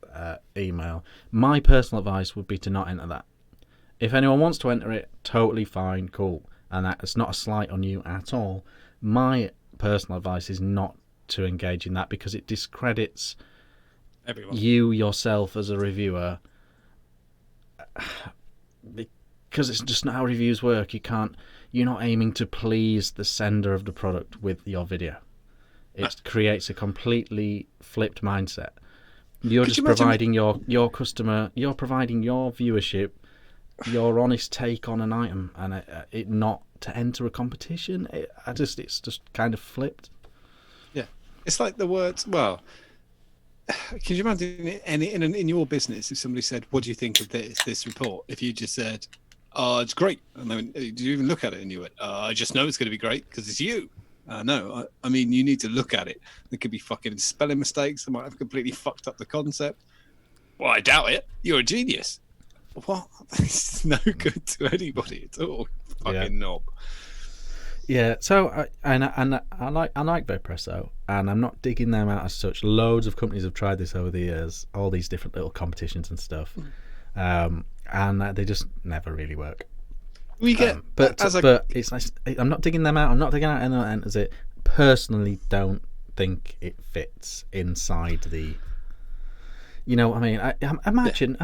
email, my personal advice would be to not enter that. If anyone wants to enter it, totally fine, cool, and that's not a slight on you at all. My personal advice is not to engage in that, because it discredits everyone, you yourself as a reviewer, because it's just not how reviews work. You're not aiming to please the sender of the product with your video. It creates a completely flipped mindset. You're just providing your customer, you're providing your viewership, your honest take on an item, and it not to enter a competition. It's just kind of flipped. Yeah, it's like the words. Well, can you imagine in your business if somebody said, "What do you think of this report?" If you just said, "Oh, it's great," and then did you even look at it and you went, "I just know it's going to be great because it's you." No, I mean you need to look at it. There could be fucking spelling mistakes. They might have completely fucked up the concept. Well, I doubt it. You're a genius. What? It's no good to anybody at all. Fucking knob. Yeah, so I like Vapepresso, and I'm not digging them out as such. Loads of companies have tried this over the years, all these different little competitions and stuff, and they just never really work. We get, but it's nice. I'm not digging them out. I'm not digging out anyone that enters it. Personally, don't think it fits inside the. You know what I mean? Imagine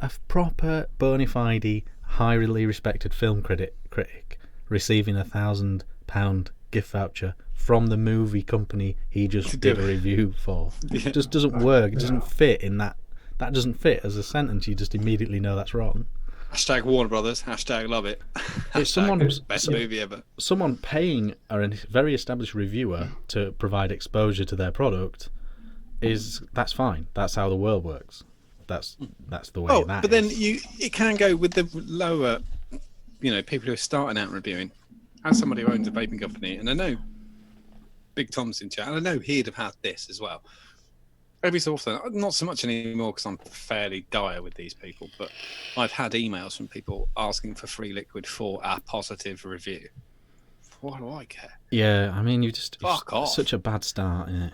a proper, bona fide, highly respected film critic receiving £1,000 gift voucher from the movie company he just did a review for. Yeah. It just doesn't work. It doesn't fit in that. That doesn't fit as a sentence. You just immediately know that's wrong. Hashtag Warner Brothers. Hashtag love it. Hashtag best movie ever. Someone paying a very established reviewer to provide exposure to their product that's fine. That's how the world works. That's the way that but then is. it can go with the lower, people who are starting out reviewing. As somebody who owns a vaping company, and I know Big Tom's in chat, and I know he'd have had this as well. Every so often, not so much anymore because I'm fairly dire with these people, but I've had emails from people asking for free liquid for a positive review. What do I care? Yeah, I mean, Fuck off. Such a bad start, isn't it?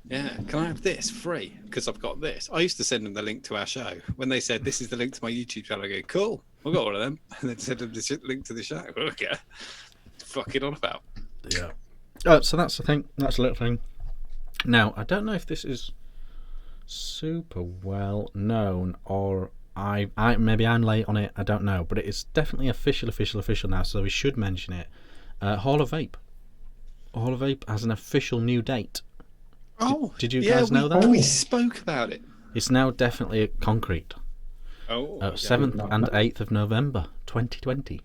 Yeah, can I have this free? Because I've got this. I used to send them the link to our show. When they said, this is the link to my YouTube channel, I go, cool, I've got one of them. And then send them the link to the show. Okay. Fucking on about. Yeah. So that's the thing. That's a little thing. Now, I don't know if this is super well known, or maybe I'm late on it. I don't know, but it is definitely official now. So we should mention it. Hall of Vape. Hall of Vape has an official new date. Oh, did you guys know that? We spoke about it. It's now definitely concrete. 7th and 8th of November, 2020.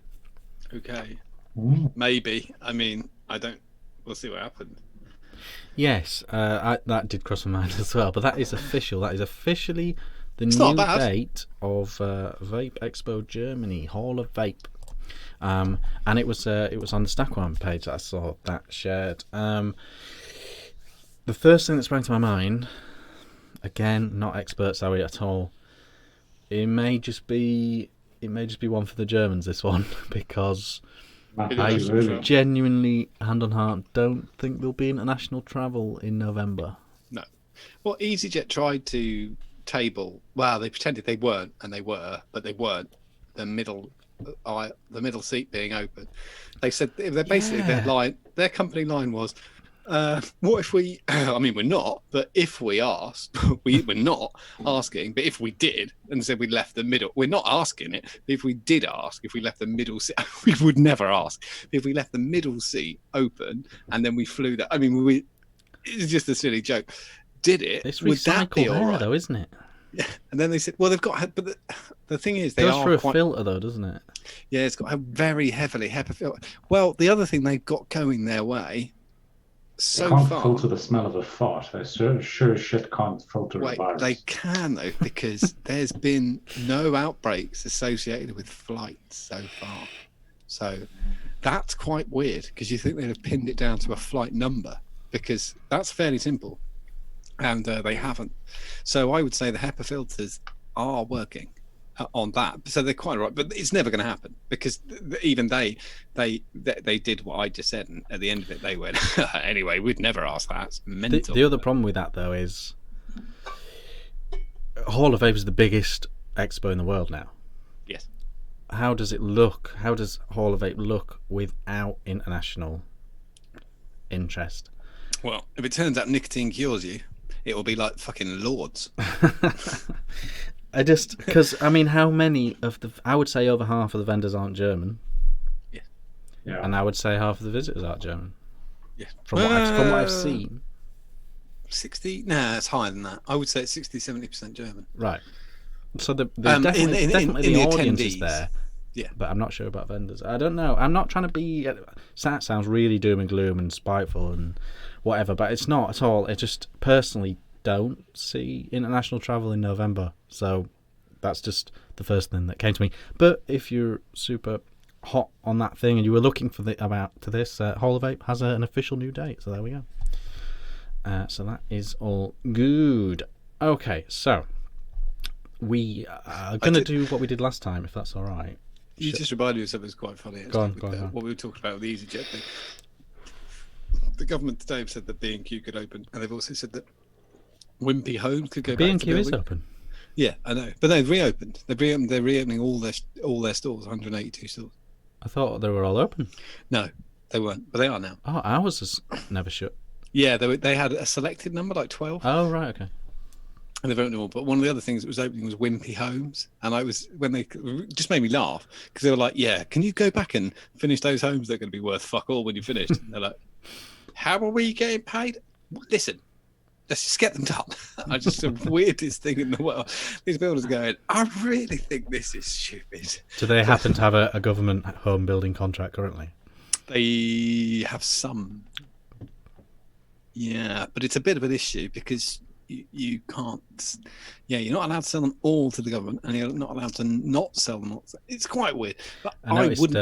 Okay. Maybe. I mean, we'll see what happens. Yes, that did cross my mind as well. But that is official. That is officially the It's new not bad. date of Vape Expo Germany, Hall of Vape. And it was on the Stackworm page that I saw that shared. The first thing that sprang to my mind, again, not expert sorry at all. It may just be one for the Germans, this one, because I genuinely, hand on heart, don't think there'll be international travel in November. No. Well, EasyJet tried to table. Well, they pretended they weren't, and they were, but they weren't. The middle seat being open. They said they're basically their company line was, what if we? I mean, we're not, but if we asked, we're not asking. But if we did and said we left the middle, we're not asking it. But if we did ask, if we left the middle seat, we would never ask. If we left the middle seat open and then we flew that, I mean, it's just a silly joke. Did it? It's would that be recycled all air, right? though, isn't it? Yeah. And then they said, well, they've got, but the thing is, It they goes are through quite, a filter, though, doesn't it? yeah, it's got a very heavily HEPA filter. Well, the other thing they've got going their way so can't far. filter the smell of a fart. I sure as shit can't filter a virus. They can though, because there's been no outbreaks associated with flights so far. So that's quite weird, because you think they'd have pinned it down to a flight number, because that's fairly simple, and they haven't. So I would say the HEPA filters are working on that, so they're quite right, but it's never going to happen, because even they did what I just said, and at the end of it they went, anyway, we'd never ask that. It's mental. The other problem with that, though, is Hall of Vape is the biggest expo in the world now. Yes. How does it look? How does Hall of Vape look without international interest? Well, if it turns out nicotine cures you, it will be like fucking Lords. Because I mean, how many of I would say over half of the vendors aren't German. Yeah. Yeah. And I would say half of the visitors aren't German. Yeah. From what I've seen. 60? Nah, it's higher than that. I would say it's 60-70% German. Right. So definitely the audience is attendees. there. Yeah. But I'm not sure about vendors. I don't know. I'm not trying to be. That sounds really doom and gloom and spiteful and whatever, but it's not at all. It just personally don't see international travel in November. So that's just the first thing that came to me. But if you're super hot on that thing and you were looking for this, Hall of Vape has an official new date. So there we go. So that is all good. Okay, so we are going to do what we did last time, if that's all right. You just reminded me of something that's quite funny. Go on. What we were talking about with the EasyJet thing. The government today have said that B&Q could open, and they've also said that Wimpy Homes could go back to B&Q building. is open. Yeah, I know, but they've reopened. They're reopening all their stores, 182 stores. I thought they were all open. No, they weren't, but they are now. Oh, ours is never shut. Yeah, they had a selected number, like 12. Oh, right, okay. And they've opened them all. But one of the other things that was opening was Wimpy Homes. And when they just made me laugh, because they were like, yeah, can you go back and finish those homes? They're going to be worth fuck all when you finished. And they're like, how are we getting paid? Listen, let's just get them done. I just the weirdest thing in the world. These builders are going, I really think this is stupid. Do they happen to have a government home building contract currently? They have some. Yeah, but it's a bit of an issue because you can't. Yeah, you're not allowed to sell them all to the government, and you're not allowed to not sell them all. It's quite weird. But I noticed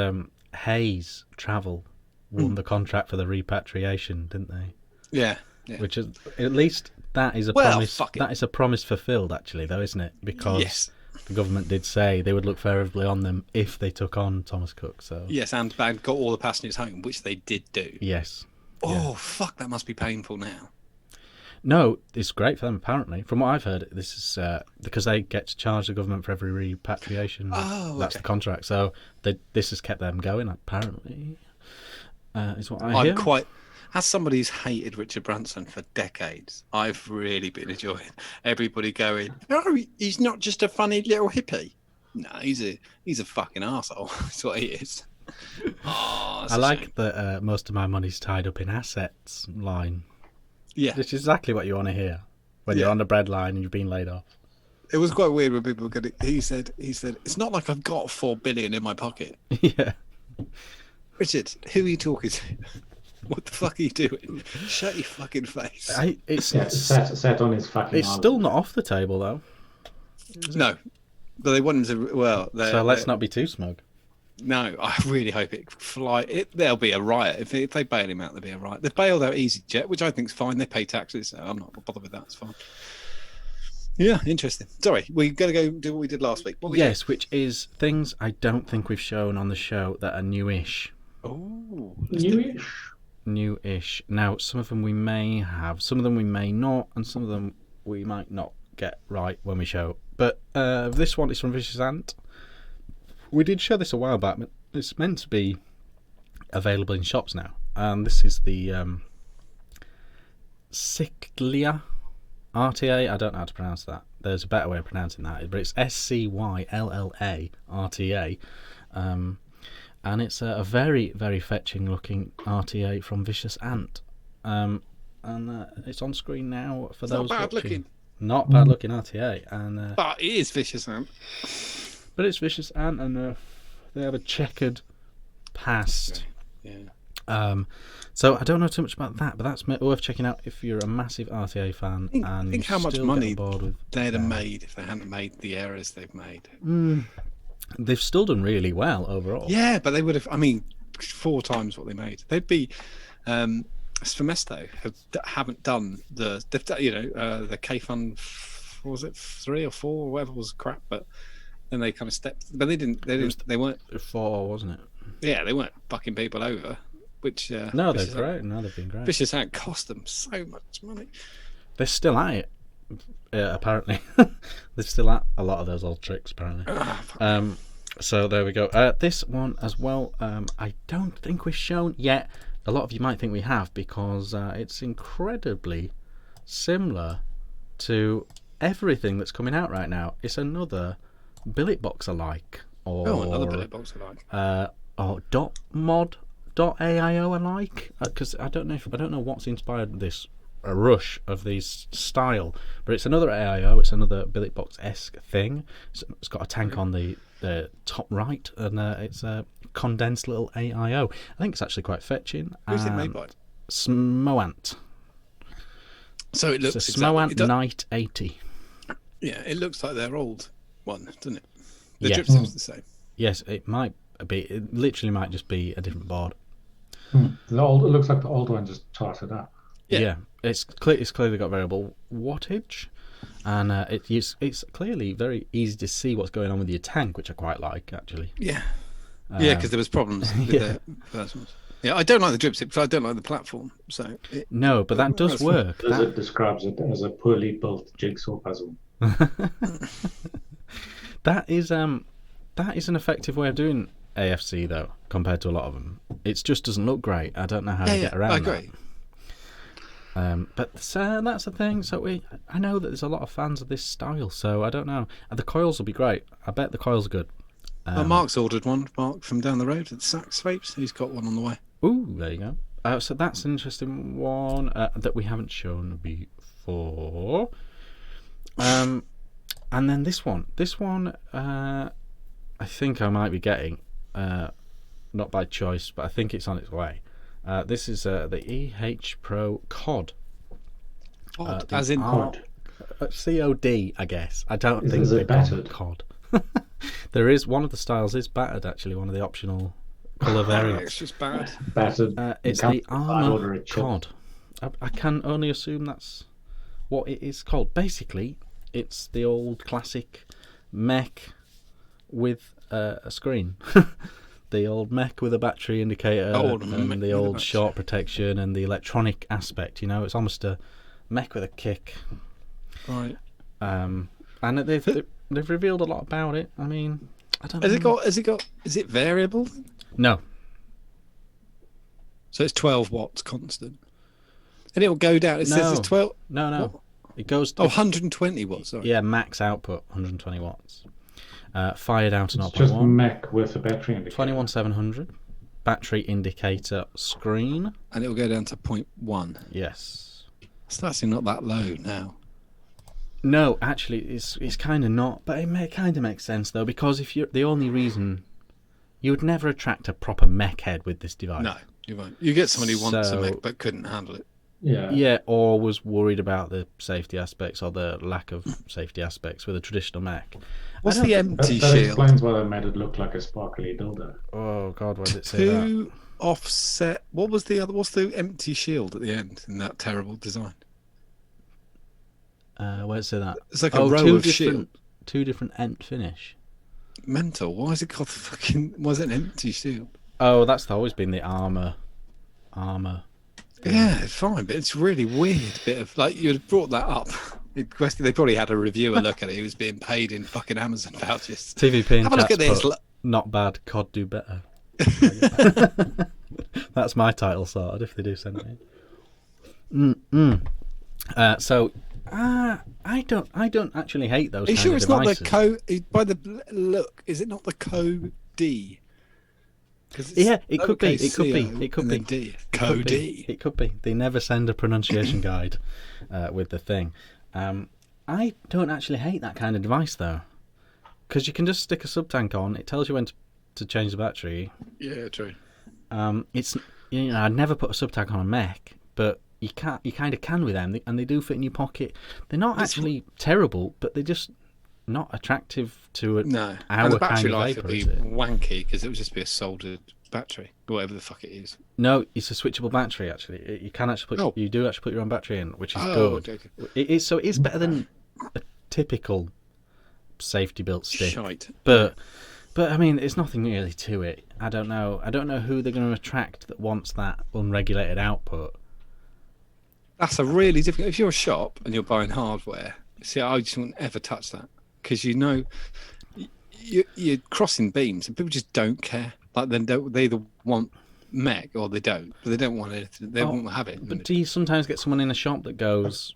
Hayes Travel won the contract for the repatriation, didn't they? Yeah. Which is at least that is a promise. That is a promise fulfilled, actually, though, isn't it? Because the government did say they would look favourably on them if they took on Thomas Cook. So yes, and got all the passengers home, which they did do. Yes. Oh fuck! That must be painful now. No, it's great for them. Apparently, from what I've heard, this is because they get to charge the government for every repatriation. Oh, that's the contract. So this has kept them going. Apparently, is what I hear. As somebody who's hated Richard Branson for decades, I've really been enjoying everybody going, "Oh, he's not just a funny little hippie. No, he's a fucking arsehole." That's what he is. Oh, I like that most of my money's tied up in assets line. Yeah. Which is exactly what you want to hear when you're on the bread line and you've been laid off. It was quite weird when people were going to... He said, it's not like I've got $4 billion in my pocket. Yeah. Richard, who are you talking to? What the fuck are you doing? Shut your fucking face. It's set on his fucking It's still not off the table, though. No. But they want him to... Well... So let's not be too smug. No, I really hope it fly. There'll be a riot if they bail him out. There'll be a riot. They've bailed out EasyJet, which I think is fine. They pay taxes, so I'm not bothered with that. It's fine. Yeah, interesting. Sorry, we got to go do what we did last week. Yes, which is things I don't think we've shown on the show that are newish. Oh, Newish. Now, some of them we may have, some of them we may not, and some of them we might not get right when we show. But this one is from Vicious Ant. We did show this a while back, but it's meant to be available in shops now. And this is the Cyclia RTA. I don't know how to pronounce that. There's a better way of pronouncing that, but it's SCYLLA RTA. And it's a very, very fetching looking RTA from Vicious Ant. And it's on screen now for those not bad watching. looking. Not bad looking RTA. And But it is Vicious Ant. but it's Vicious Ant, and they have a checkered past. Yeah. So I don't know too much about that, but that's worth checking out if you're a massive RTA fan. Think how much still money get on board with they'd have made if they hadn't made the errors they've made. They've still done really well overall. Yeah, but they would have. I mean, 4 times what they made. They'd be. Sfumesto haven't done the. They've done, the K Fund. What was it, 3 or 4 or whatever was crap, but then they kind of stepped. But they didn't. They weren't. 4, wasn't it? Yeah, they weren't fucking people over. Which no, they're great. No, they've been great. Vicious Ant cost them so much money. They're still at it. Apparently, they're still at a lot of those old tricks. Apparently. So there we go. This one as well. I don't think we've shown yet. A lot of you might think we have because it's incredibly similar to everything that's coming out right now. It's another billet box alike, or another billet box alike, or .mod.aio alike. Because I don't know what's inspired this rush of these style, but it's another AIO. It's another billet box-esque thing. It's got a tank on the top right, and it's a condensed little AIO. I think it's actually quite fetching. Who's it made by? Smoant. So it looks Smoant Night 80. Yeah, it looks like their old one, doesn't it? The Yes. drip seems the same. Yes, it might be. It literally might just be a different board. It looks like the old one just charted up. Yeah. It's clearly got variable wattage, and it's clearly very easy to see what's going on with your tank, which I quite like actually. Yeah, because there was problems with the first ones. Yeah, I don't like the drip stick because I don't like the platform. So no, but that does work. It describes it as a poorly built jigsaw puzzle. That is an effective way of doing AFC though, compared to a lot of them. It just doesn't look great. I don't know how to get around I agree. But that's the thing. So I know that there's a lot of fans of this style. So I don't know. And the coils will be great. I bet the coils are good. Mark's ordered one. Mark from down the road at Sax Vapes. He's got one on the way. Ooh, there you go. So that's an interesting one that we haven't shown before. And then this one. This one, I think I might be getting, not by choice, but I think it's on its way. This is the EH Pro COD. As in COD. COD, I guess. I don't think it battered? COD. There is one of the styles is battered actually. One of the optional colour variants. It's just bad. Battered. It's the Armour COD. I can only assume that's what it is called. Basically, it's the old classic mech with a screen. The old mech with a battery indicator and the old short protection and the electronic aspect. It's almost a mech with a kick. Right. And they've revealed a lot about it. I mean, I don't know. Is it variable? No. So it's 12 watts constant. And it will go down. It says it's 12. No. What? It goes to 120 watts. Sorry. Yeah, max output 120 watts. Fired out to 0.1. Just mech with a battery indicator. 21700 battery indicator screen. And it will go down to 0.1. Yes. It's actually not that low now. No, actually, it's kind of not. But it kind of makes sense though, because if you're the only reason you would never attract a proper mech head with this device. No, you won't. You get somebody who wants a mech but couldn't handle it. Yeah, or was worried about the safety aspects or the lack of safety aspects with a traditional mech. What's I don't the think- empty That shield? explains why they made it look like a sparkly dildo. Oh God, why did it say that? Two offset. What was the other? What's the empty shield at the end in that terrible design? Where did it say that? It's like a row of shield. Two different end finish. Mental. Why is it called the fucking? Why is it an empty shield? Oh, that's always been the armor. Yeah, it's fine, but it's really weird. Bit of like you'd have brought that up. They probably had a reviewer look at it. He was being paid in fucking Amazon vouchers. TVP in Have a look chat's at this. put, not bad. COD do better. That's my title sorted if they do send me. I don't actually hate those. Are you kind sure of it's devices. not the code? By the look, is it not the code D? Yeah, it could be. It could be. CO It could and be. then D. It could Code be. D. It could be. They never send a pronunciation guide with the thing. I don't actually hate that kind of device though, because you can just stick a sub tank on. It tells you when to change the battery. Yeah, true. It's I'd never put a sub tank on a mech, but you can't. You kind of can with them, and they do fit in your pocket. They're not actually terrible, but they're just not attractive to No, our and the kind battery of life vapor. would be Is it? wanky because it would just be a soldered battery, whatever the fuck it is. No, it's a switchable battery. Actually, you can actually put. Oh. You do actually put your own battery in, which is good. Okay. It is better than a typical safety built stick. Shite. But I mean, it's nothing really to it. I don't know who they're going to attract that wants that unregulated output. That's a really difficult. If you're a shop and you're buying hardware, see, I just wouldn't ever touch that because you're crossing beams and people just don't care. Like they either want mech or they don't. But they don't want anything. They won't have it. But do you sometimes get someone in a shop that goes,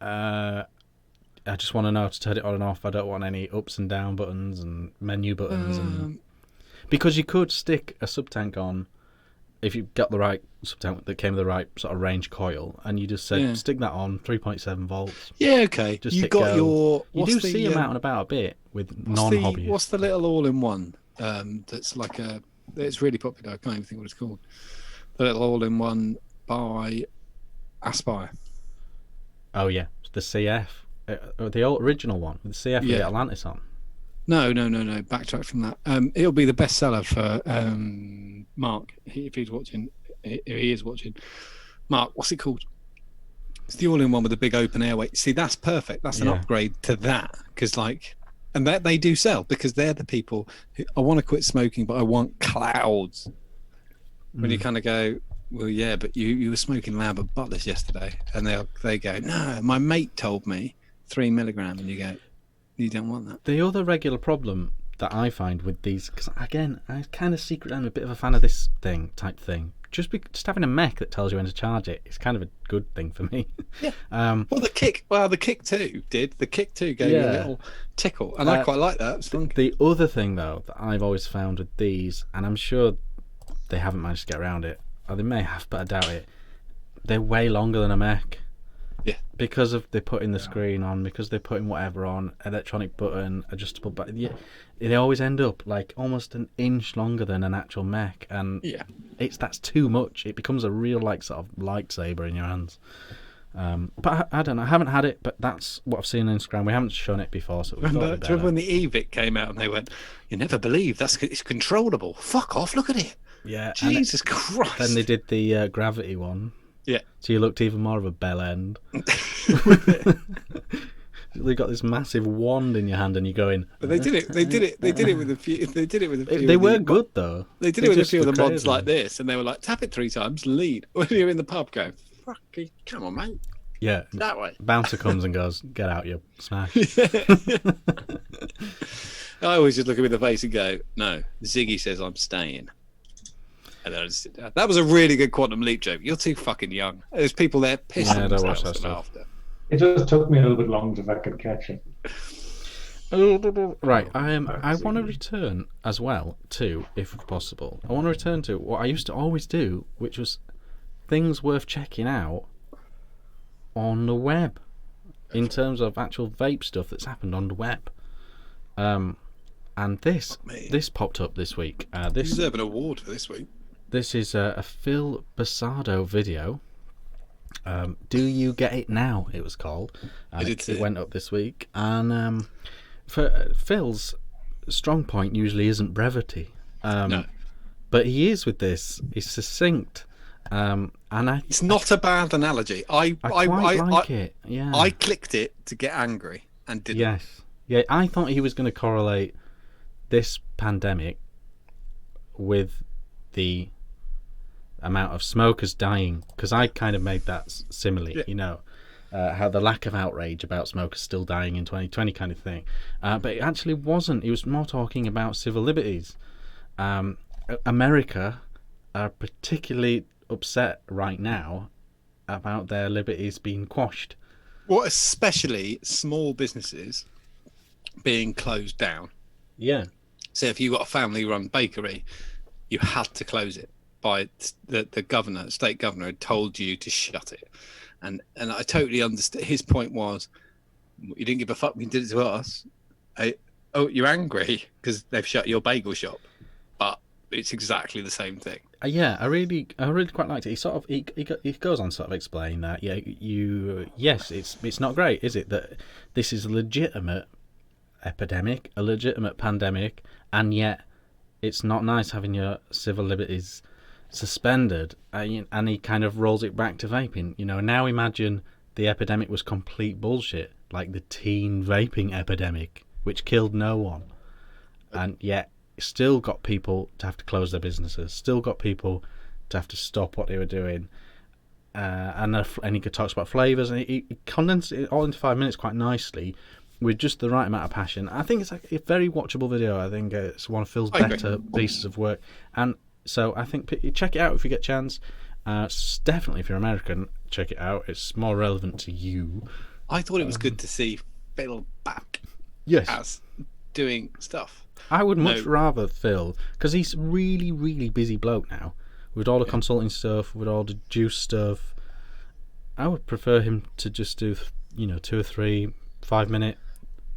I just want to know how to turn it on and off. I don't want any ups and down buttons and menu buttons. And because you could stick a sub tank on if you got the right sub tank that came with the right sort of range coil, and you just said stick that on 3.7 volts. Yeah, okay. Just You hit got go. your. You do see them out and about a bit with non-hobbyists. What's the little all-in-one? That's like a. It's really popular. I can't even think what it's called. The little all-in-one by Aspire. Oh yeah, the CF, the old original one with the CF with the Atlantis on. No. Backtrack from that. It'll be the bestseller for Mark if he's watching. If he is watching, Mark, what's it called? It's the all-in-one with the big open airway. See, that's perfect. That's an upgrade to that because, like, and that they do sell because they're the people who I want to quit smoking, but I want clouds. When you kind of go, well, yeah, but you were smoking Lambert Butlers yesterday, and they go, no, my mate told me 3 milligram, and you go, you don't want that. The other regular problem that I find with these, because again, I kind of secretly am a bit of a fan of this type thing. Just having a mech that tells you when to charge it is kind of a good thing for me. Yeah. The Kick 2 did. The Kick 2 gave you a little tickle, and I quite like that. It's funky. The other thing, though, that I've always found with these, and I'm sure they haven't managed to get around it, or they may have, but I doubt it, they're way longer than a mech. Yeah. Because of they putting the screen on, because they're putting whatever on, electronic button, adjustable button. Yeah, they always end up like almost an inch longer than an actual mech, and that's too much. It becomes a real like sort of lightsaber in your hands. But I don't know. I haven't had it, but that's what I've seen on Instagram. We haven't shown it before, so we thought it'd be better. Do you remember when the Evic came out and they went, "You never believe it's controllable. Fuck off! Look at it." Yeah. Jesus Christ. Then they did the gravity one. Yeah. So you looked even more of a bell end. They've got this massive wand in your hand, and you're going. But they did it. They did it with a few. They did it with a few. They were good though. They did it with a few of the mods like this, and they were like, "Tap it 3 times, lead." When you're in the pub, go, "Fucking come on, mate." Yeah. That way. Bouncer comes and goes, "Get out, you smash." I always just look at him in the face and go, "No." Ziggy says, "I'm staying." And then I just sit down. That was a really good Quantum Leap joke. You're too fucking young. There's people there pissing Yeah, I don't watch themselves that from stuff. after. It just took me a little bit longer if I could catch it. Right, I want to return as well to, if possible, I want to return to what I used to always do, which was things worth checking out on the web, in terms of actual vape stuff that's happened on the web. And this popped up this week. You deserve an award for this week. This is a Phil Basardo video Do You Get It Now? It was called. I did see it it. went up this week, and for Phil's strong point usually isn't brevity, No. but he is with this. He's succinct, and It's not a bad analogy. I quite like it. Yeah, I clicked it to get angry and didn't. yes, yeah. I thought he was going to correlate this pandemic with the amount of smokers dying, because I kind of made that simile, how the lack of outrage about smokers still dying in 2020 kind of thing, but it actually wasn't. He was more talking about civil liberties. America are particularly upset right now about their liberties being quashed. Well, especially small businesses being closed down. Yeah. So if you got a family-run bakery, you had to close it by the governor, state governor, had told you to shut it, and I totally understand. His point was, you didn't give a fuck when you did it to us. You're angry because they've shut your bagel shop, but it's exactly the same thing. Yeah, I really quite liked it. He sort of he goes on to sort of explain that yes, it's not great, is it, that this is a legitimate epidemic, a legitimate pandemic, and yet it's not nice having your civil liberties suspended. And he kind of rolls it back to vaping. Now imagine the epidemic was complete bullshit, like the teen vaping epidemic, which killed no one, and yet still got people to have to close their businesses, still got people to have to stop what they were doing, and he talks about flavours, and he condensed it all into 5 minutes quite nicely with just the right amount of passion. I think it's like a very watchable video. I think it's one of Phil's better pieces of work, and so I think check it out if you get a chance. Definitely if you're American, check it out. It's more relevant to you. I thought it was good to see Phil back. Yes, as doing stuff. I would much rather Phil, because he's really, really busy bloke now, with all the consulting stuff, with all the juice stuff. I would prefer him to just do 2 or 3 5-minute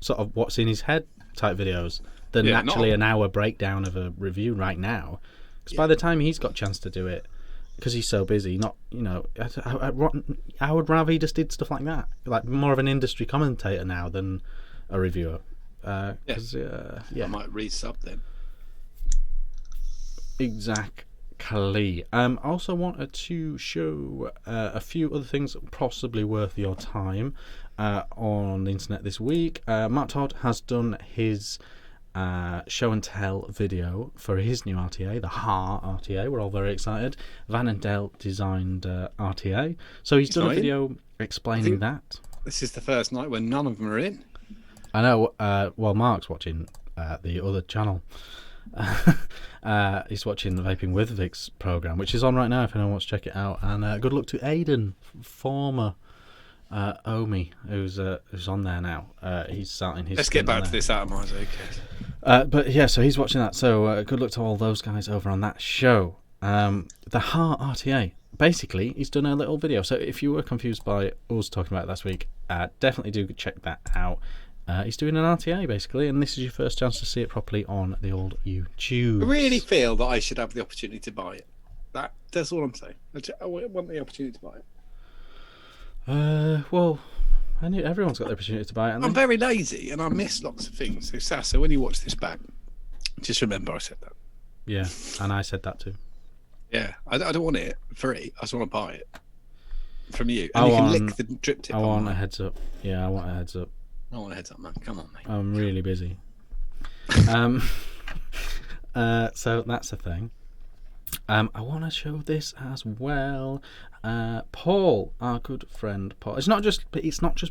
sort of what's in his head type videos than actually an hour breakdown of a review right now. Because by the time he's got a chance to do it, because he's so busy, I would rather he just did stuff like that, like more of an industry commentator now than a reviewer. I might resub then. Exactly. Also wanted to show a few other things possibly worth your time on the internet this week. Matt Todd has done his show and tell video for his new RTA, the HAR RTA. We're all very excited. Van and Dell designed RTA, so he's done a video explaining that. This is the first night when none of them are in. I know. Well, Mark's watching the other channel. He's watching the Vaping with Vic's program, which is on right now if anyone wants to check it out. And good luck to Aidan, former Omi, who's on there now. He's starting his. Let's get back to this atomizer, okay? But yeah, so he's watching that. So good luck to all those guys over on that show. The HAR RTA. Basically, he's done a little video. So if you were confused by us talking about it last week, definitely do check that out. He's doing an RTA basically, and this is your first chance to see it properly on the old YouTube. I really feel that I should have the opportunity to buy it. That's all I'm saying. I want the opportunity to buy it. Well, everyone's got the opportunity to buy it. I'm very lazy and I miss lots of things. So Sasa, when you watch this back, just remember I said that. Yeah, and I said that too. Yeah, I don't want it free. I just want to buy it from you. And you can lick the drip tip. I want a heads up. Yeah, I want a heads up. I want a heads up, man. Come on, mate. I'm really busy. So that's the thing. I want to show this as well. Paul, our good friend Paul. It's not just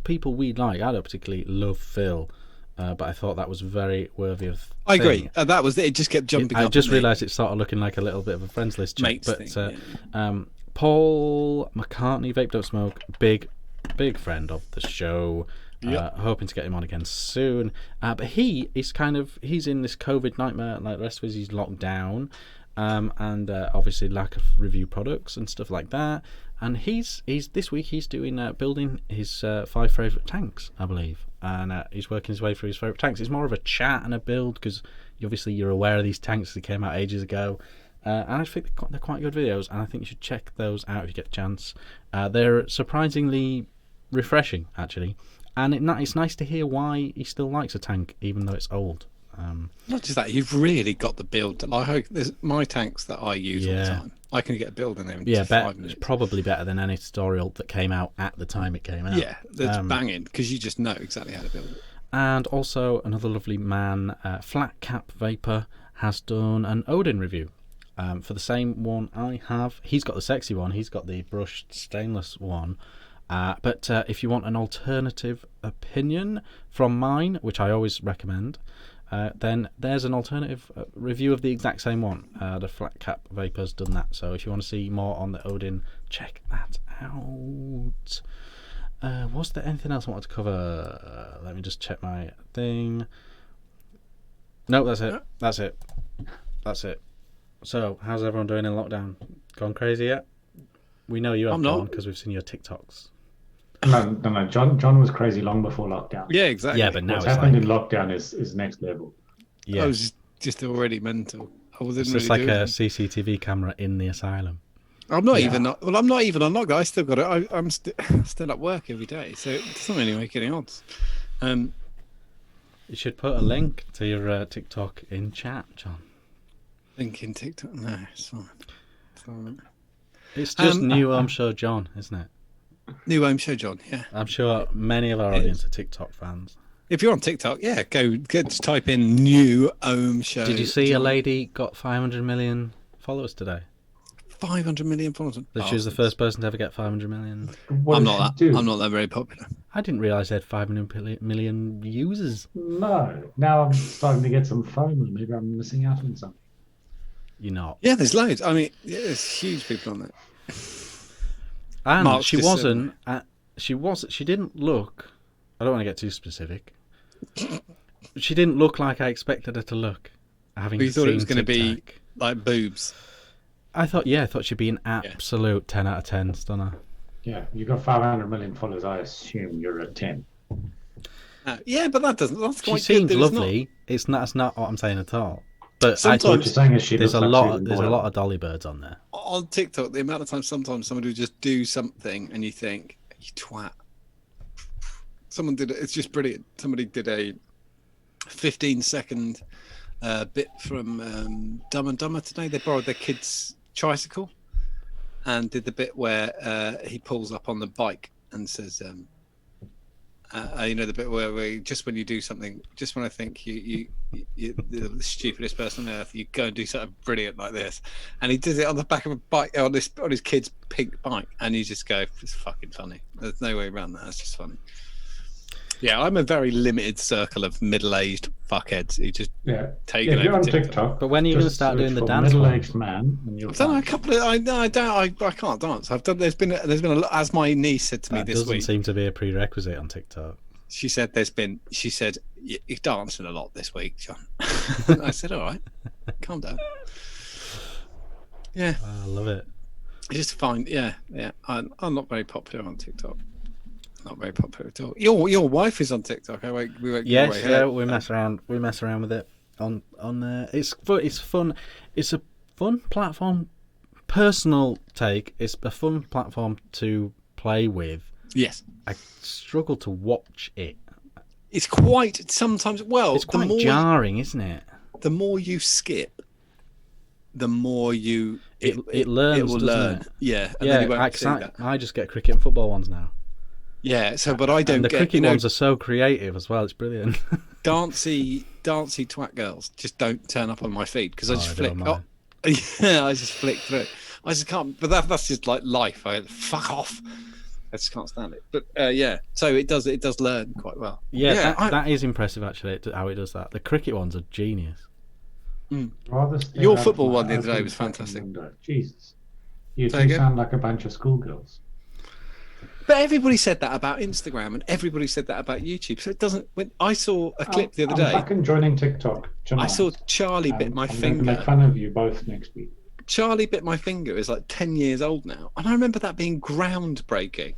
people we like. I don't particularly love Phil, but I thought that was very worthy of. I agree. That was it. It just kept jumping. I just realised it started looking like a little bit of a friends list chat. Paul McCartney, Vape Don't Smoke, big friend of the show. Yep. Hoping to get him on again soon. But he's in this COVID nightmare like the rest of us. He's locked down, and obviously lack of review products and stuff like that. And he's this week he's doing building his 5 favourite tanks, I believe, and he's working his way through his favourite tanks. It's more of a chat and a build because obviously you're aware of these tanks. They came out ages ago. And I think they're quite good videos, and I think you should check those out if you get a chance. They're surprisingly refreshing, actually, and it's nice to hear why he still likes a tank, even though it's old. Not just that, you've really got the build. Like there's my tanks that I use all the time. I can get a build in there in just 5 minutes. It's probably better than any tutorial that came out at the time it came out. Yeah, that's banging, because you just know exactly how to build it. And also, another lovely man, Flat Cap Vapor, has done an Odin review for the same one I have. He's got the sexy one, he's got the brushed stainless one. But if you want an alternative opinion from mine, which I always recommend, then there's an alternative review of the exact same one. The Flat Cap Vapor's done that. So if you want to see more on the Odin, check that out. Was there anything else I wanted to cover? Let me just check my thing. No, that's it. That's it. So, how's everyone doing in lockdown? Gone crazy yet? We know you have gone because we've seen your TikToks. No. John was crazy long before lockdown. Yeah, exactly. Yeah, but now what's it's happened like, in lockdown is next level. Yeah, I was just already mental. I wasn't it's really just like doing a it. CCTV camera in the asylum. I'm not even. Well, I'm not even on lockdown. I still got it. I'm still at work every day, so it doesn't really make any odds. You should put a link to your TikTok in chat, John. Link in TikTok? No, it's fine. It's fine. It's just new Ohm Show John, isn't it? New Ohm Show John, yeah. I'm sure many of our audience are TikTok fans. If you're on TikTok, yeah, just type in New Ohm Show. Did you see John. a lady got 500 million followers today? 500 million followers. She was the first person to ever get 500 million. I'm not that very popular. I didn't realise they had 500 million users. No. Now I'm starting to get some FOMO. Maybe I'm missing out on something. You're not. Yeah, there's loads. I mean, yeah, there's huge people on there. And Mark's she just wasn't. She didn't look. I don't want to get too specific. She didn't look like I expected her to look. Having You thought it was seen going to be TikTok. like boobs. I thought she'd be an absolute 10 out of 10 stunner. Yeah, you got 500 million followers. I assume you're a 10. Yeah, but that's quite She seems good. lovely. That's not what I'm saying at all. But Sometimes- I What you're thought saying is she there's a looks like lot. she's There's a boiled. lot of dolly birds on there. On TikTok, the amount of times sometimes somebody will just do something and you think, you twat. Someone did it. It's just brilliant. Somebody did a 15-second bit from Dumb and Dumber today. They borrowed their kid's tricycle and did the bit where he pulls up on the bike and says, the bit where just when you do something, just when I think you're the stupidest person on earth, you go and do something brilliant like this, and he does it on the back of a bike on his kid's pink bike, and you just go, it's fucking funny. There's no way around that. It's just funny. Yeah, I'm a very limited circle of middle-aged fuckheads who just take it If you're over on TikTok. TikTok, But when are you going to just start doing search the for dance middle-aged ones? man, and you'll I've done a find couple of. I can't dance. There's been a lot. As my niece said to me That this doesn't week, seem to be a prerequisite on TikTok. she said you're dancing a lot this week, John. I said, all right, calm down. Yeah, I love it. I just find, I'm not very popular on TikTok. Not very popular at all. Your wife is on TikTok. We won't give Yes, away yeah, her. we mess around with it on there. It's fun. It's a fun platform. Personal take. It's a fun platform to play with. Yes, I struggle to watch it. it's quite sometimes. Well, It's quite jarring, isn't it? the more you skip, the more you It learns. It will doesn't learn. It? Yeah, and Yeah, then you won't see that. I just get cricket and football ones now. Yeah, so but I don't And the get cricket ones are so creative as well. It's brilliant. dancey twat girls just don't turn up on my feed because I just I flick. don't Oh, mind. yeah, I just flick through it. I just can't. But that's just like life. Fuck off. I just can't stand it. But yeah, so it does learn quite well. Yeah, that is impressive actually. How it does that. The cricket ones are genius. Rather stay Your out of football my one the other day open was fucking fantastic. window. Jesus. You Say two again? sound like a bunch of schoolgirls. But everybody said that about Instagram, and everybody said that about YouTube. So it doesn't. When I saw a clip the other I'm day, fucking joining TikTok tonight. I saw Charlie bit my I'm going to make finger. fun of you both next week. Charlie bit my finger is like 10 years old now, and I remember that being groundbreaking.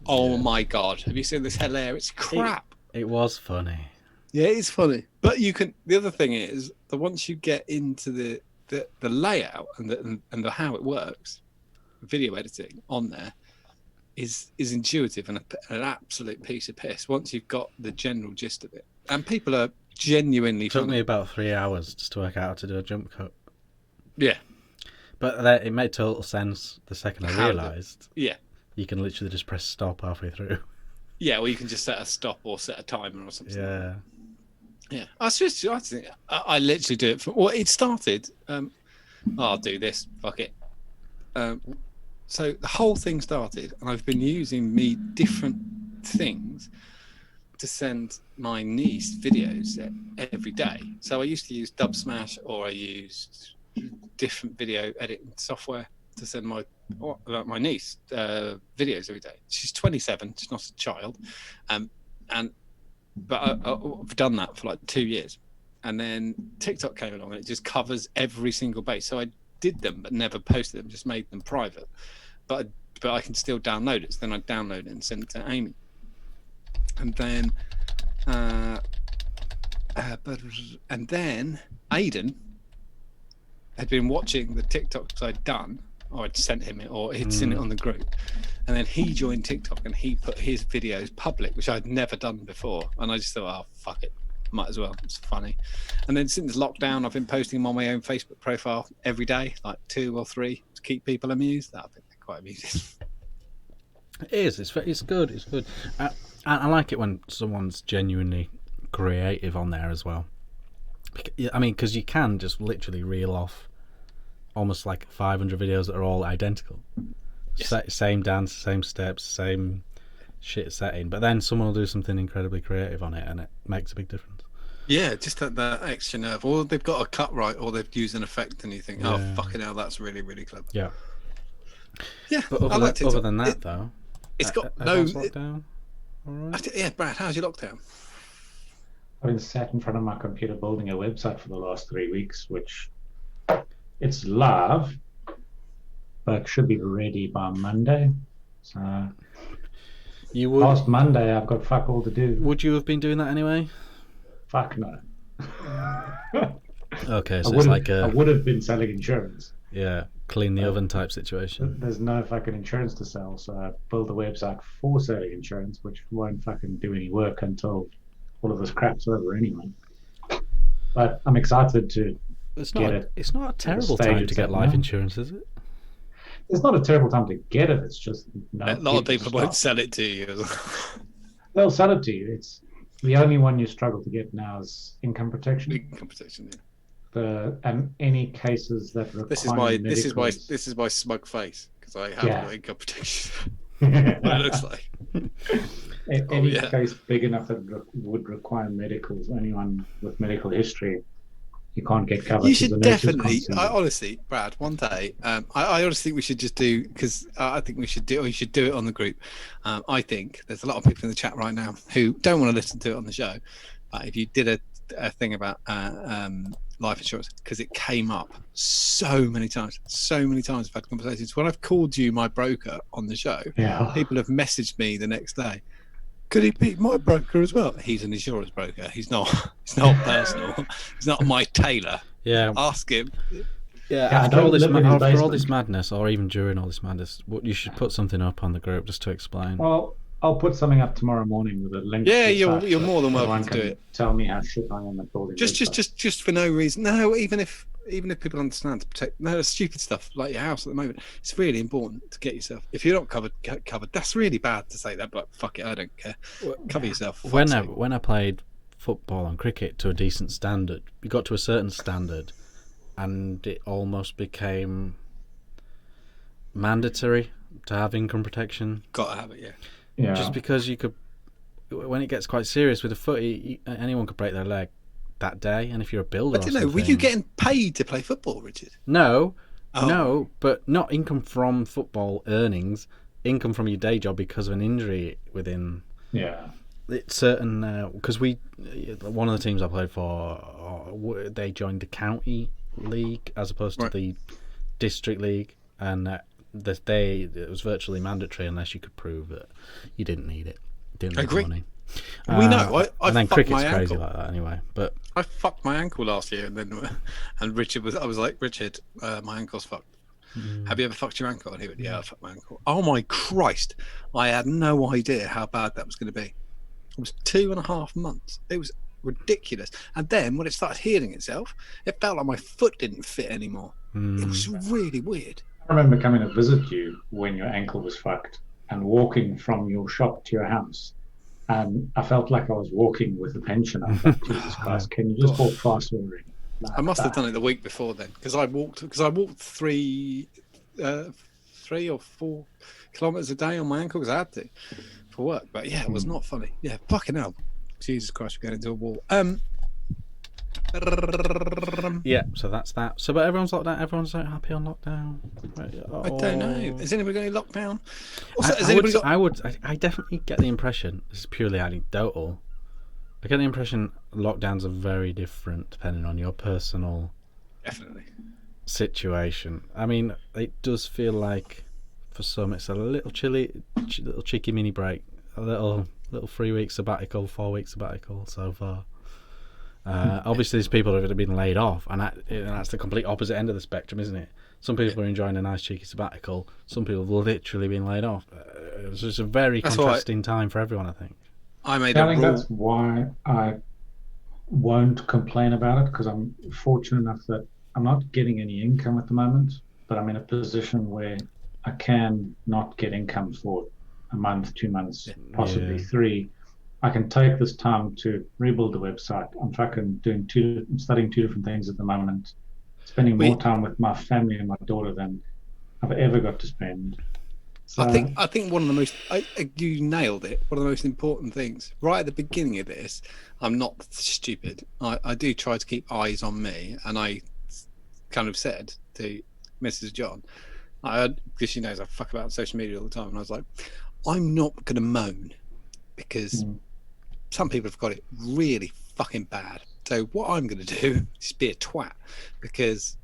Oh my god! Have you seen this hilarious crap? It was funny. Yeah, it's funny, but you can. The other thing is that once you get into the layout and the how it works, video editing on there is intuitive and an absolute piece of piss once you've got the general gist of it. And people are genuinely Took funny. me about 3 hours just to work out how to do a jump cut. Yeah. But it made total sense the second I realised. Yeah. You can literally just press stop halfway through. Yeah, or you can just set a stop or set a timer or something. Yeah. Yeah. I literally do it well, it started, I'll do this, fuck it. So the whole thing started, and I've been using different things to send my niece videos every day. So I used to use Dubsmash, or I used different video editing software to send my niece videos every day. She's 27, she's not a child, but I've done that for like 2 years, and then TikTok came along and it just covers every single base. So I did them but never posted them, just made them private. But I can still download it. So then I download it and send it to Amy, and then Aidan had been watching the TikToks I'd done, or I'd sent him it, or he'd seen it on the group, and then he joined TikTok and he put his videos public, which I'd never done before, and I just thought, oh fuck it, might as well, it's funny. And then since lockdown, I've been posting them on my own Facebook profile every day, like 2 or 3, to keep people amused. I think they're quite amusing. It is. It's good. It's good. I like it when someone's genuinely creative on there as well. I mean, because you can just literally reel off almost like 500 videos that are all identical. Yes. Same dance, same steps, same shit setting. But then someone will do something incredibly creative on it, and it makes a big difference. Yeah, just that extra nerve. Or they've got a cut right, or they've used an effect, and you think, oh, fucking hell, that's really, really clever. Yeah. Yeah, but other than that, though, it's got no lockdown. All right. Yeah, Brad, how's your lockdown? I've been sat in front of my computer building a website for the last 3 weeks, which it's live, but should be ready by Monday. So last Monday, I've got fuck all to do. Would you have been doing that anyway? Fuck no. Okay, so it's like I would have been selling insurance. Yeah, clean the oven type situation. There's no fucking insurance to sell, so I built a website for selling insurance, which won't fucking do any work until all of this crap's over anyway. But I'm excited to get it. It's not a terrible time to get life insurance, is it? It's not a terrible time to get it. It's just a lot of people won't sell it to you. They'll sell it to you. It's the only one you struggle to get now is income protection. Income protection, yeah. And any cases that require this is my smug face, because I have no income protection. What it looks like. Any case big enough that would require medicals, anyone with medical history, you can't get covered. You should definitely. Honestly, Brad, one day, I honestly think we should just do, because I think we should do it on the group. I think there's a lot of people in the chat right now who don't want to listen to it on the show. But if you did a thing about life insurance, because it came up so many times. I've had conversations. When I've called you my broker on the show, people have messaged me the next day. Could he be my broker as well? He's an insurance broker. He's not personal. He's not my tailor. Yeah. Ask him. Yeah, after all this madness, or even during all this madness, you should put something up on the group just to explain. Well, I'll put something up tomorrow morning with a link. Yeah, you're more than welcome to do it. Tell me how shit I am at building. Just for no reason. No, even if people understand to protect. No, that's stupid stuff like your house at the moment. It's really important to get yourself. If you're not covered. That's really bad to say that, but fuck it, I don't care. Cover yourself. When I played football and cricket to a decent standard, you got to a certain standard, and it almost became mandatory to have income protection. Got to have it, yeah. Yeah. Just because you could, when it gets quite serious with a footy, anyone could break their leg that day, and if you're a builder, I don't know. Were you getting paid to play football, Richard? No, but not income from football earnings, income from your day job because of an injury within. Yeah. It's certain because one of the teams I played for, they joined the county league as opposed to the district league, and it was virtually mandatory unless you could prove that you didn't need it. Didn't need the money. We know. I and then fucked cricket's my crazy ankle. like that anyway. But I fucked my ankle last year, and Richard was. I was like, Richard, my ankle's fucked. Have you ever fucked your ankle? And he went, yeah, I fucked my ankle. Oh my Christ! I had no idea how bad that was going to be. It was 2.5 months. It was ridiculous. And then when it started healing itself, it felt like my foot didn't fit anymore. It was really weird. I remember coming to visit you when your ankle was fucked and walking from your shop to your house. And I felt like I was walking with a pensioner. I thought, Jesus Christ, can you just walk faster already? Like I must have that. done it the week before then, because I walked 3 or 4 kilometers a day on my ankle because I had to for work. But yeah, it was not funny. Yeah, fucking hell. Jesus Christ, we're going into a wall. yeah, so that's that. So, but everyone's locked down. Everyone's so happy on lockdown. I don't know. Has anybody got any lockdown? Also, I definitely get the impression, this is purely anecdotal, I get the impression lockdowns are very different depending on your personal situation. I mean, it does feel like for some it's a little little cheeky mini break, a little 3 week sabbatical, 4 week sabbatical so far. Obviously, there's people that have been laid off, and that's the complete opposite end of the spectrum, isn't it? Some people are enjoying a nice cheeky sabbatical. Some people have literally been laid off. It's just a very contrasting time for everyone, I think. I think that's why I won't complain about it, because I'm fortunate enough that I'm not getting any income at the moment, but I'm in a position where I can not get income for a month, 2 months, possibly 3. I can take this time to rebuild the website. I'm studying 2 different things at the moment, spending more time with my family and my daughter than I've ever got to spend. So, I think one of the most you nailed it. One of the most important things right at the beginning of this. I'm not stupid. I do try to keep eyes on me, and I kind of said to Mrs. John, because she knows I fuck about social media all the time, and I was like, I'm not going to moan because some people have got it really fucking bad. So what I'm going to do is be a twat, because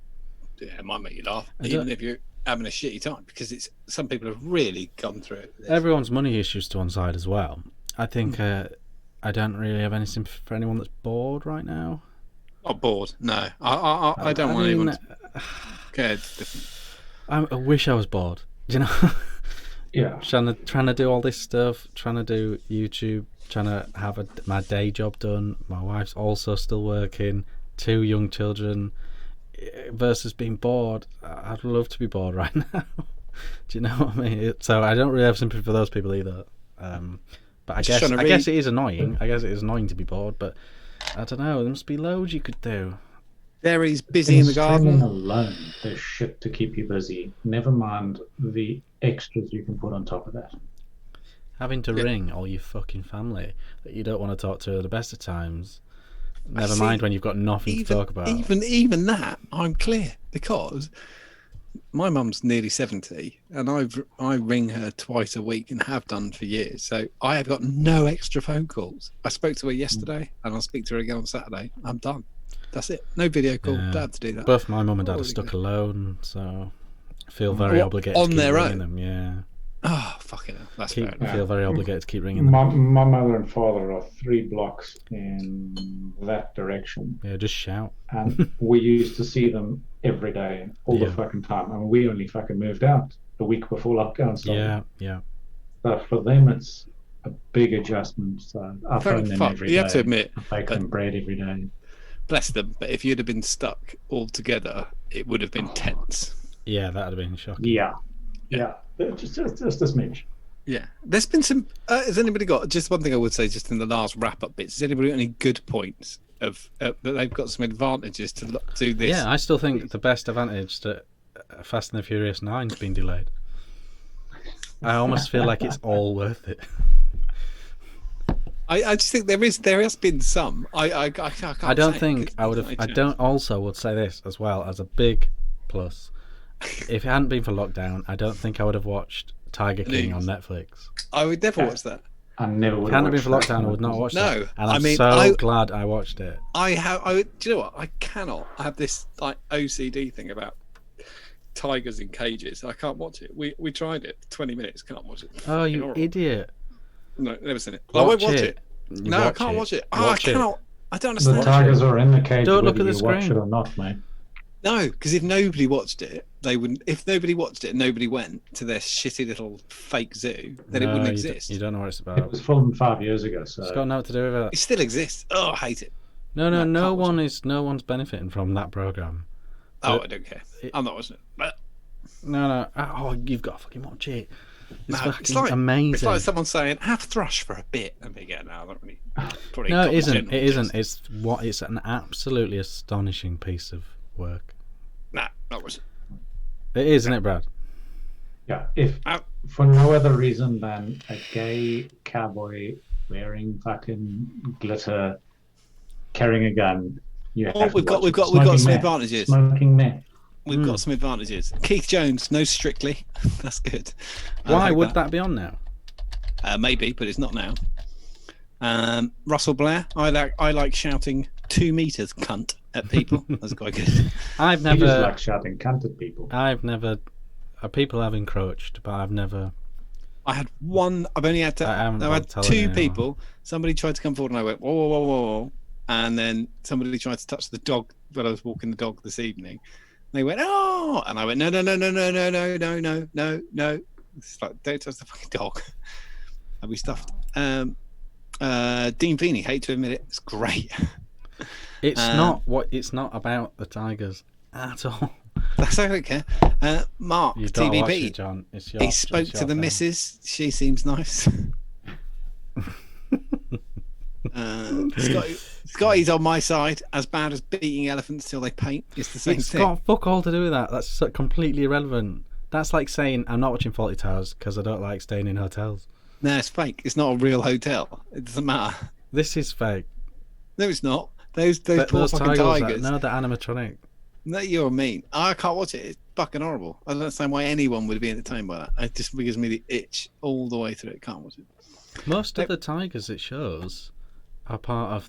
it might make you laugh, even if you're having a shitty time, because some people have really gone through it. Everyone's money issues to one side as well. I think I don't really have any sympathy for anyone that's bored right now. Not bored, no. I don't want anyone to... Okay, it's different. I wish I was bored, you know. Yeah. trying to do all this stuff, trying to do YouTube, trying to have my day job done. My wife's also still working, 2 young children, versus being bored. I'd love to be bored right now. Do you know what I mean? So I don't really have sympathy for those people either. But I guess it is annoying. I guess it is annoying to be bored, but I don't know. There must be loads you could do. Barry's busy in the garden. Alone, there's shit to keep you busy. Never mind the extras you can put on top of that. Having to ring all your fucking family that you don't want to talk to at the best of times. Never mind when you've got nothing to talk about. Even that, I'm clear, because my mum's nearly 70, and I ring her twice a week and have done for years. So I have got no extra phone calls. I spoke to her yesterday, and I'll speak to her again on Saturday. I'm done. That's it. No video call. Don't have to do that. Both my mum and dad are stuck alone, so I feel very obligated to keep ringing them. Yeah. Oh, fucking hell. That's fair enough. I feel very obligated to keep ringing them. My mother and father are 3 blocks in that direction. Yeah, just shout. And we used to see them every day, all the fucking time. I mean, we only fucking moved out the week before lockdown started. Yeah. But for them, it's a big adjustment. So I phone them every day. You have to admit, I bake them bread every day. Bless them, but if you'd have been stuck all together, it would have been tense. Yeah, that would have been shocking. Yeah. Just a smidge. Yeah, there's been some. Has anybody got just one thing I would say just in the last wrap-up bits? Has anybody got any good points of that they've got some advantages to do this? Yeah, I still think the best advantage that Fast and the Furious 9's been delayed. I almost feel like it's all worth it. I just think there has been some. I can't. I don't think I would have. I don't also would say this as well as a big plus. If it hadn't been for lockdown, I don't think I would have watched Tiger King on Netflix. I would never watch that. I never would. If it hadn't been for lockdown, I would not watch that. No, and I'm glad I watched it. Do you know what? I cannot. I have this like OCD thing about tigers in cages. I can't watch it. We tried it. 20 minutes. Can't watch it. Oh, you idiot! No, never seen it. I won't watch it. No, I can't watch it. Oh, I Watch it. cannot. I don't The understand. tigers are in the cage. Don't look whether at the you watch screen. it or not, mate. No, because if nobody watched it, they wouldn't. If nobody watched it, and nobody went to their shitty little fake zoo, then it No, wouldn't you exist. You don't know what it's It about. was filmed 5 years ago, so It's got nothing to do with It it. still exists. Oh, I hate it. No, No, no can't watch one's benefiting from that program. Oh, But I don't care. it- I'm not watching it. But No. Oh, you've got to fucking watch it. It's no, fucking amazing. It's like someone saying, "Have thrush for a bit," and me going, "No, I don't really." Probably No, got it isn't. general It isn't. interest. It's an absolutely astonishing piece of work. Nah, not watching. It is, isn't it, Brad? yeah. If Out. for no other reason than a gay cowboy wearing fucking glitter, carrying a gun, you have Oh, to we've got watch it. some Smoking meth. advantages. Smoking meth. We've got some advantages. Keith Jones, no Strictly. That's good. I Why like would that be on now? Maybe, but it's not now. Russell Blair, I like shouting 2 meters, cunt, at people. That's quite good. I've He just never. likes shouting cunt at people. People have encroached, but I've never. I had one. I've only had to. I haven't I bothered had telling 2 anyone. people. Somebody tried to come forward, and I went whoa, whoa, whoa, whoa, whoa, and then somebody tried to touch the dog when I was walking the dog this evening. They went oh, and I went no, no, no, no, no, no, no, no, no, no, no. It's like don't touch the fucking dog. And we stuffed. Dean Feeney, hate to admit it, it's great. It's not about the Tigers at all. That's I don't care. Mark You've got to watch TVP. it, John. It's your. He spoke it's your to the film. missus. She seems nice. Scotty's on my side. As bad as beating elephants till they paint. It's the same It's thing. got fuck all to do with that. That's completely irrelevant. That's like saying I'm not watching Fawlty Towers because I don't like staying in hotels. No, it's fake. It's not a real hotel. It doesn't matter. This is fake. No, it's not. Those But poor those fucking tigers. No, they're animatronic. No, you're mean. I can't watch it. It's fucking horrible. I don't understand why anyone would be entertained by that. It just gives me the itch all the way through it. Can't watch it. Most of the tigers it shows are part of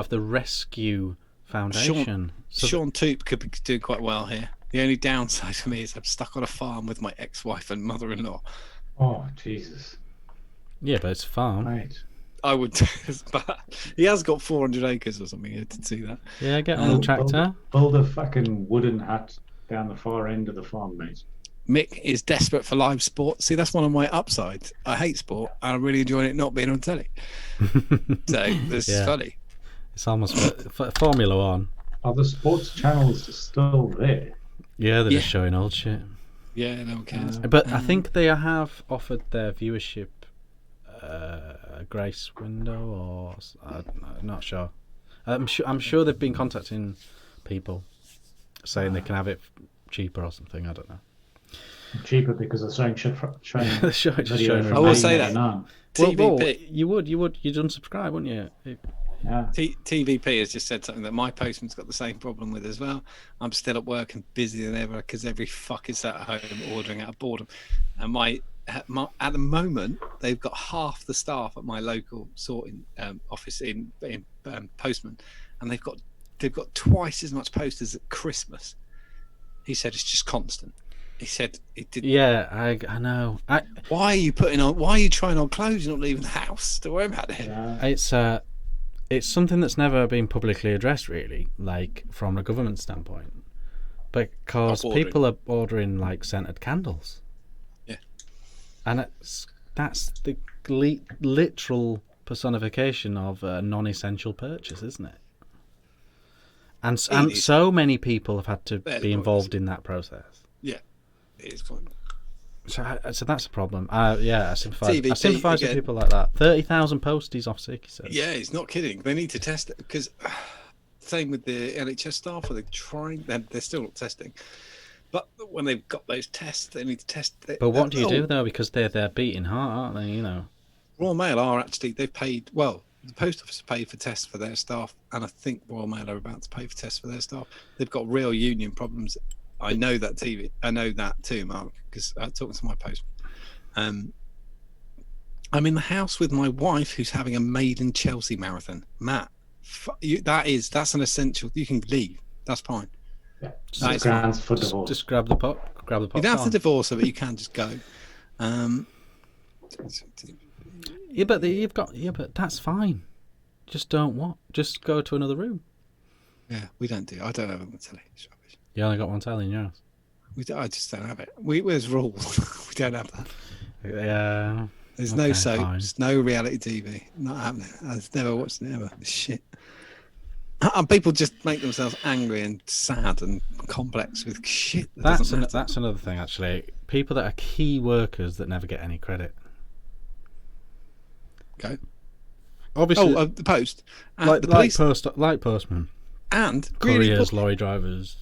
the rescue foundation. Sean Toop could be doing quite well here. The only downside for me is I'm stuck on a farm with my ex-wife and mother-in-law. Oh Jesus! Yeah, but it's a farm. Right. I would, but he has got 400 acres or something. I did see that. Yeah, get on the tractor. Build a fucking wooden hut down the far end of the farm, mate. Mick is desperate for live sport. See, that's one of my upsides. I hate sport. And I'm really enjoying it not being on telly. So this is funny. It's almost Formula One. Are the sports channels still there? Yeah, they're just showing old shit. Yeah, no one cares. But I think they have offered their viewership a grace window, or I'm not sure. I'm sure they've been contacting people saying they can have it cheaper or something. I don't know. Cheaper because they're showing shit. Showing Showing I will say that. $9.99. TVP. You'd unsubscribe, wouldn't you? Yeah. TVP has just said something that my postman's got the same problem with as well. I'm still at work and busier than ever because every fuck is at home ordering out of boredom. And at the moment, they've got half the staff at my local sorting office in Postman, and they've got twice as much posters at Christmas. He said it's just constant. He said it did. Yeah, I know. Why are you trying on clothes? You're not leaving the house. Don't worry about it. Yeah. It's something that's never been publicly addressed, really, like from a government standpoint, because people are ordering like scented candles. Yeah, and that's the literal personification of a non-essential purchase, isn't it? And so many people have had to be involved in that process. Yeah, it is fine. So that's a problem. I sympathise. TVP I sympathise with again. people like that. 30,000 posties off sick, he says. Yeah, he's not kidding. They need to test it because same with the NHS staff. They're still not testing, but when they've got those tests, they need to test it. But what do you do though? Because they're beating heart, aren't they? You know. Royal Mail are actually they've paid well. The post office paid for tests for their staff, and I think Royal Mail are about to pay for tests for their staff. They've got real union problems. I know that too, Mark, because I talking to my post. I'm in the house with my wife, who's having a Made in Chelsea marathon. Matt, that's an essential. You can leave. That's fine. Yeah. That is Grounds for divorce. Just grab the pot. Grab the pot. You don't have to divorce her, but you can just go. Yeah, but but that's fine. Just don't what? Just go to another room. Yeah, we don't do. I don't have a telly. It's rubbish. You only got one telly in your house. I just don't have it. There's rules. We don't have that. Yeah. There's Okay, no soaps, fine. no reality TV. Not happening. I've never watched it ever. Shit. And people just make themselves angry and sad and complex with shit. That's another thing, actually. People that are key workers that never get any credit. Okay. Obviously, the post, and like the police, like postmen, and couriers, lorry drivers.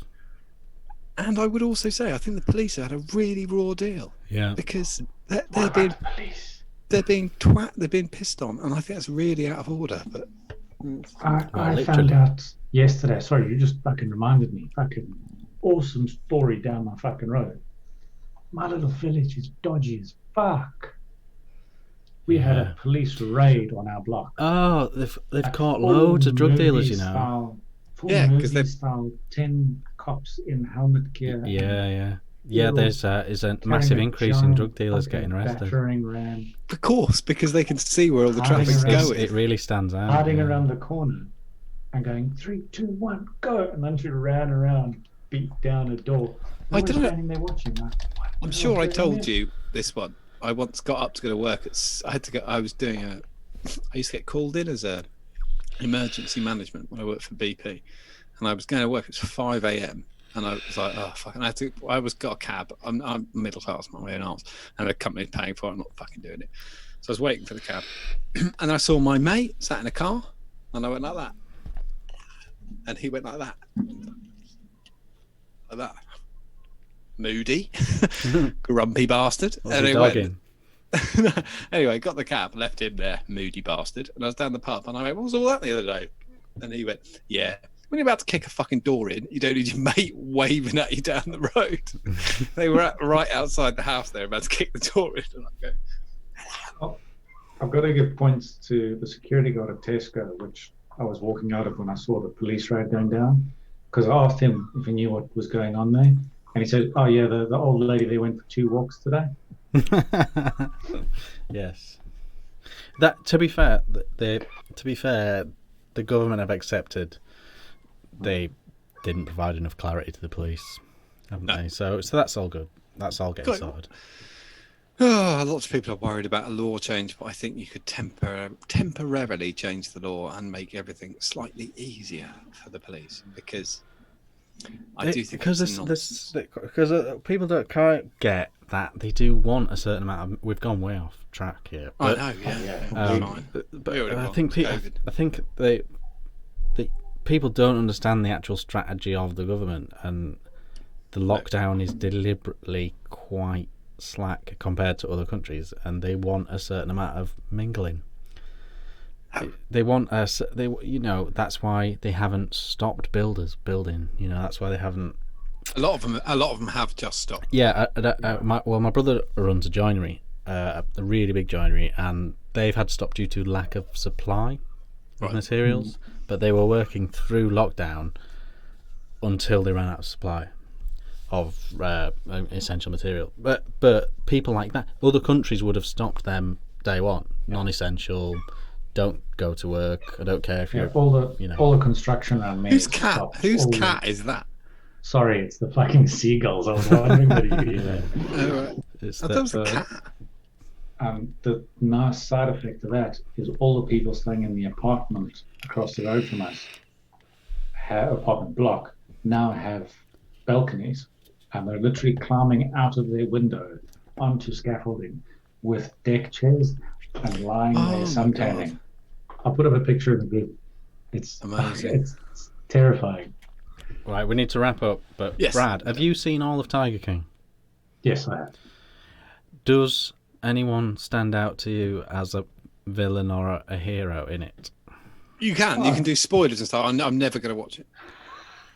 And I would also say, I think the police have had a really raw deal. Yeah. Because they're being pissed on, and I think that's really out of order. But I found out yesterday. Sorry, you just fucking reminded me. Fucking awesome story down my fucking road. My little village is dodgy as fuck. We had a police raid on our block. Oh, they've caught loads of drug dealers, you know. Because they've style 10 cops in helmet gear. Yeah. There's a massive increase in drug dealers getting arrested. Battering ram. Of course, because they can see where all the traffic's going. It really stands out. Hiding around the corner and going 3, 2, 1, go, and then she ran around, beat down a door. I don't know. Standing there watching. I'm sure I told you this one. I once got up to go to work. I used to get called in as a emergency management when I worked for BP, and I was going to work. It was 5 a.m. and I was like, oh fuck! And I got a cab. I'm middle class, my own arms, and the company's paying for it. I'm not fucking doing it. So I was waiting for the cab, and I saw my mate sat in a car, and I went like that, and he went like that, moody, grumpy bastard. Anyway, got the cab, left him there, moody bastard, and I was down the pub, and I went, what was all that the other day? And he went, yeah, when you're about to kick a fucking door in, you don't need your mate waving at you down the road. They were right outside the house there, about to kick the door in, and I go, hello. I've got to give points to the security guard at Tesco, which I was walking out of when I saw the police raid going down, because I asked him if he knew what was going on there, and he said, oh yeah, the old lady, they went for 2 walks today. Yes. That to be fair, the government have accepted they didn't provide enough clarity to the police, haven't they? So that's all good. That's all getting sorted. Lots of people are worried about a law change, but I think you could temporarily change the law and make everything slightly easier for the police, because I do think because people that can't get that they do want a certain amount of. We've gone way off track here. But, I know, yeah. But I think the people don't understand the actual strategy of the government, and the lockdown is deliberately quite slack compared to other countries, and they want a certain amount of mingling. They want us. That's why they haven't stopped building. That's why they haven't. A lot of them have just stopped. Yeah. My brother runs a joinery, a really big joinery, and they've had to stop due to lack of supply of materials. But they were working through lockdown until they ran out of supply of essential material. But people like that, other countries would have stopped them day one. Non-essential. Don't go to work. I don't care if you're. All the construction around me. Whose cat is that? Sorry, it's the fucking seagulls. I was wondering whether you could hear that. I thought it was a cat. The nice side effect of that is all the people staying in the apartment across the road from us, apartment block, now have balconies, and they're literally climbing out of their window onto scaffolding with deck chairs and lying there suntanning. I'll put up a picture in the group. It's amazing. It's terrifying. Right, we need to wrap up. But yes. Brad, have you seen all of Tiger King? Yes, I have. Does anyone stand out to you as a villain or a hero in it? You can do spoilers and stuff. I'm never going to watch it.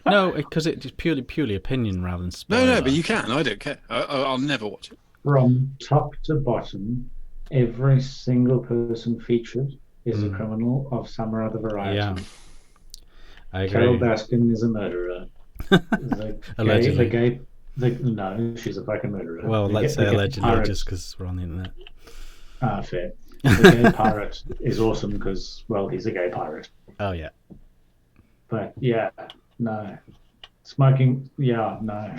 No, because it's purely opinion rather than spoiler. No, but you can. I don't care. I'll never watch it. From top to bottom, every single person featured is a criminal of some or other variety. Yeah, I agree. Carol Baskin is a murderer. Allegedly. No, she's a fucking murderer. Well, let's say allegedly just because we're on the internet. Fair. The gay pirate is awesome because, well, he's a gay pirate. Oh yeah. But yeah, no. Smoking, yeah, no.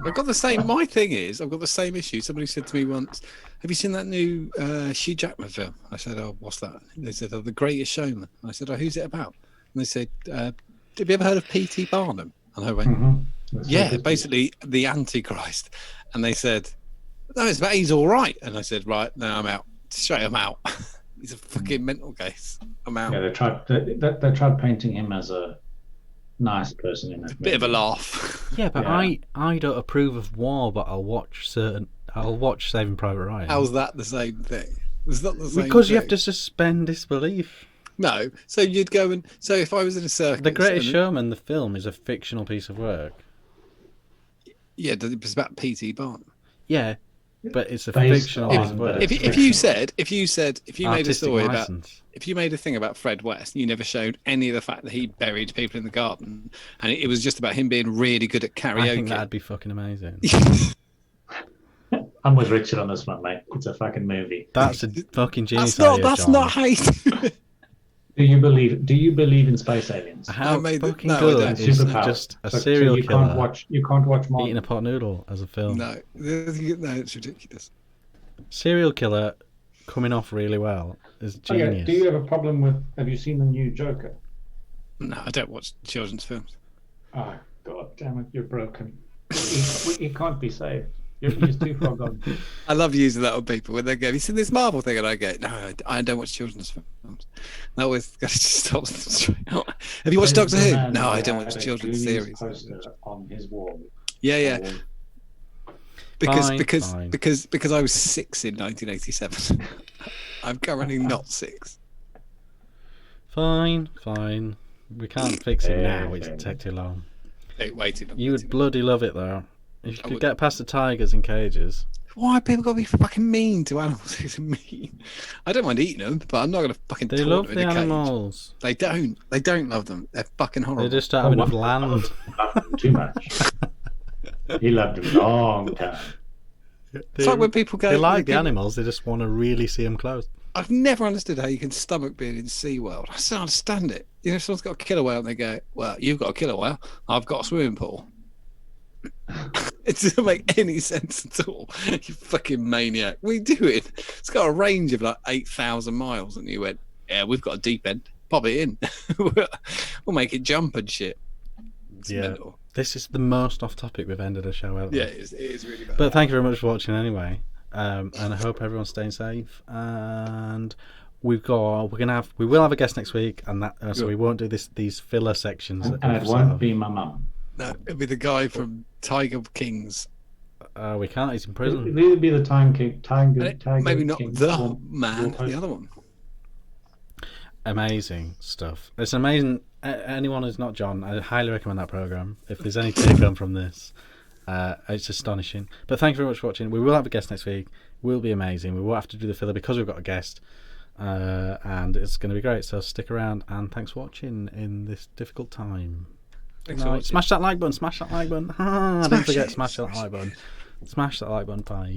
I've got the same. My thing is, I've got the same issue. Somebody said to me once, "Have you seen that new Hugh Jackman film?" I said, "Oh, what's that?" They said, "Oh, The Greatest Showman." I said, "Oh, who's it about?" And they said, "Have you ever heard of P.T. Barnum?" And I went, That's "Yeah, what this basically the Antichrist." And they said, "No, it's about he's all right." And I said, "Right, no, I'm out. Straight, I'm out. He's a fucking mental case. I'm out." Yeah, they tried painting him as a nice person in that Bit of a movie. laugh. Yeah, but Yeah. I don't approve of war, but I'll watch Saving Private Ryan. How's that the same thing? It's not the same Because thing. you have to suspend disbelief. No, so you'd go and so if I was in a circus, The Greatest and- Showman, the film, is a fictional piece of work. yeah, it's about P.T. Barnum. Yeah, but it's a Based fictional on piece of work. the- If you said if you made a Artistic story about license. if you made a thing about Fred West, and you never showed any of the fact that he buried people in the garden, and it was just about him being really good at karaoke. I think that'd be fucking amazing. I'm with Richard on this one, mate. It's a fucking movie. That's a fucking genius that's not idea, that's John. not how you do it. Do you believe in space aliens? How I made the- fucking no, I good don't. is Superpowers. just a So serial you killer you can't watch eating a Marvel. pot noodle as a film. No, it's ridiculous. Serial killer coming off really well is genius. Okay, do you have a problem with? Have you seen the new Joker? No, I don't watch children's films. Oh God damn it! You're broken. He can't be saved. He's too far gone. I love using that on people when they go, "You seen this Marvel thing?" And I go, "No, I don't watch children's films." That always just stops them straight out. Have you watched There's Doctor the Who? man No, I who don't had watch a children's Goonies series. poster on his wall. Yeah. Because Fine, because fine. because I was 6 in 1987. I'm currently not 6. Fine. We can't fix it now. Fair, It'd fair. take too long. Waiting. You would bloody love it though. If you I could would. get past the tigers in cages. Why have people got to be fucking mean to animals? It's mean. I don't mind eating them, but I'm not going to fucking They torture love them the in a cage. animals. They don't. They don't love them. They're fucking They horrible. just don't have enough land. Loved him too much. He loved him a long time. It's like when people go. They like the people- animals. They just want to really see them close. I've never understood how you can stomach being in SeaWorld. I still don't understand it. You know, if someone's got a killer whale and they go, "Well, you've got a killer whale. I've got a swimming pool." It doesn't make any sense at all. You fucking maniac. What are you doing? It's got a range of like 8,000 miles, and you went, "Yeah, we've got a deep end. Pop it in. We'll make it jump and shit." It's Yeah. mental. This is the most off topic we've ended a show ever. Yeah, it is really bad. But thank you very much for watching anyway. And I hope everyone's staying safe. And we will have a guest next week, and that so we won't do these filler sections. And it won't be my mum. No, it'll be the guy from Tiger Kings. We can't. He's in prison. It'll be the Time King. Maybe not King the will- man, will the other one. Amazing stuff. It's amazing. Anyone who's not John, I highly recommend that program. If there's any take home from this, it's astonishing. But thank you very much for watching. We will have a guest next week. Will be amazing. We will have to do the filler because we've got a guest, and it's going to be great. So stick around, and thanks for watching in this difficult time. Thanks for watching. Smash that like button. Smash that like button. Don't Smash forget, it. smash that like button. Smash that like button. Bye.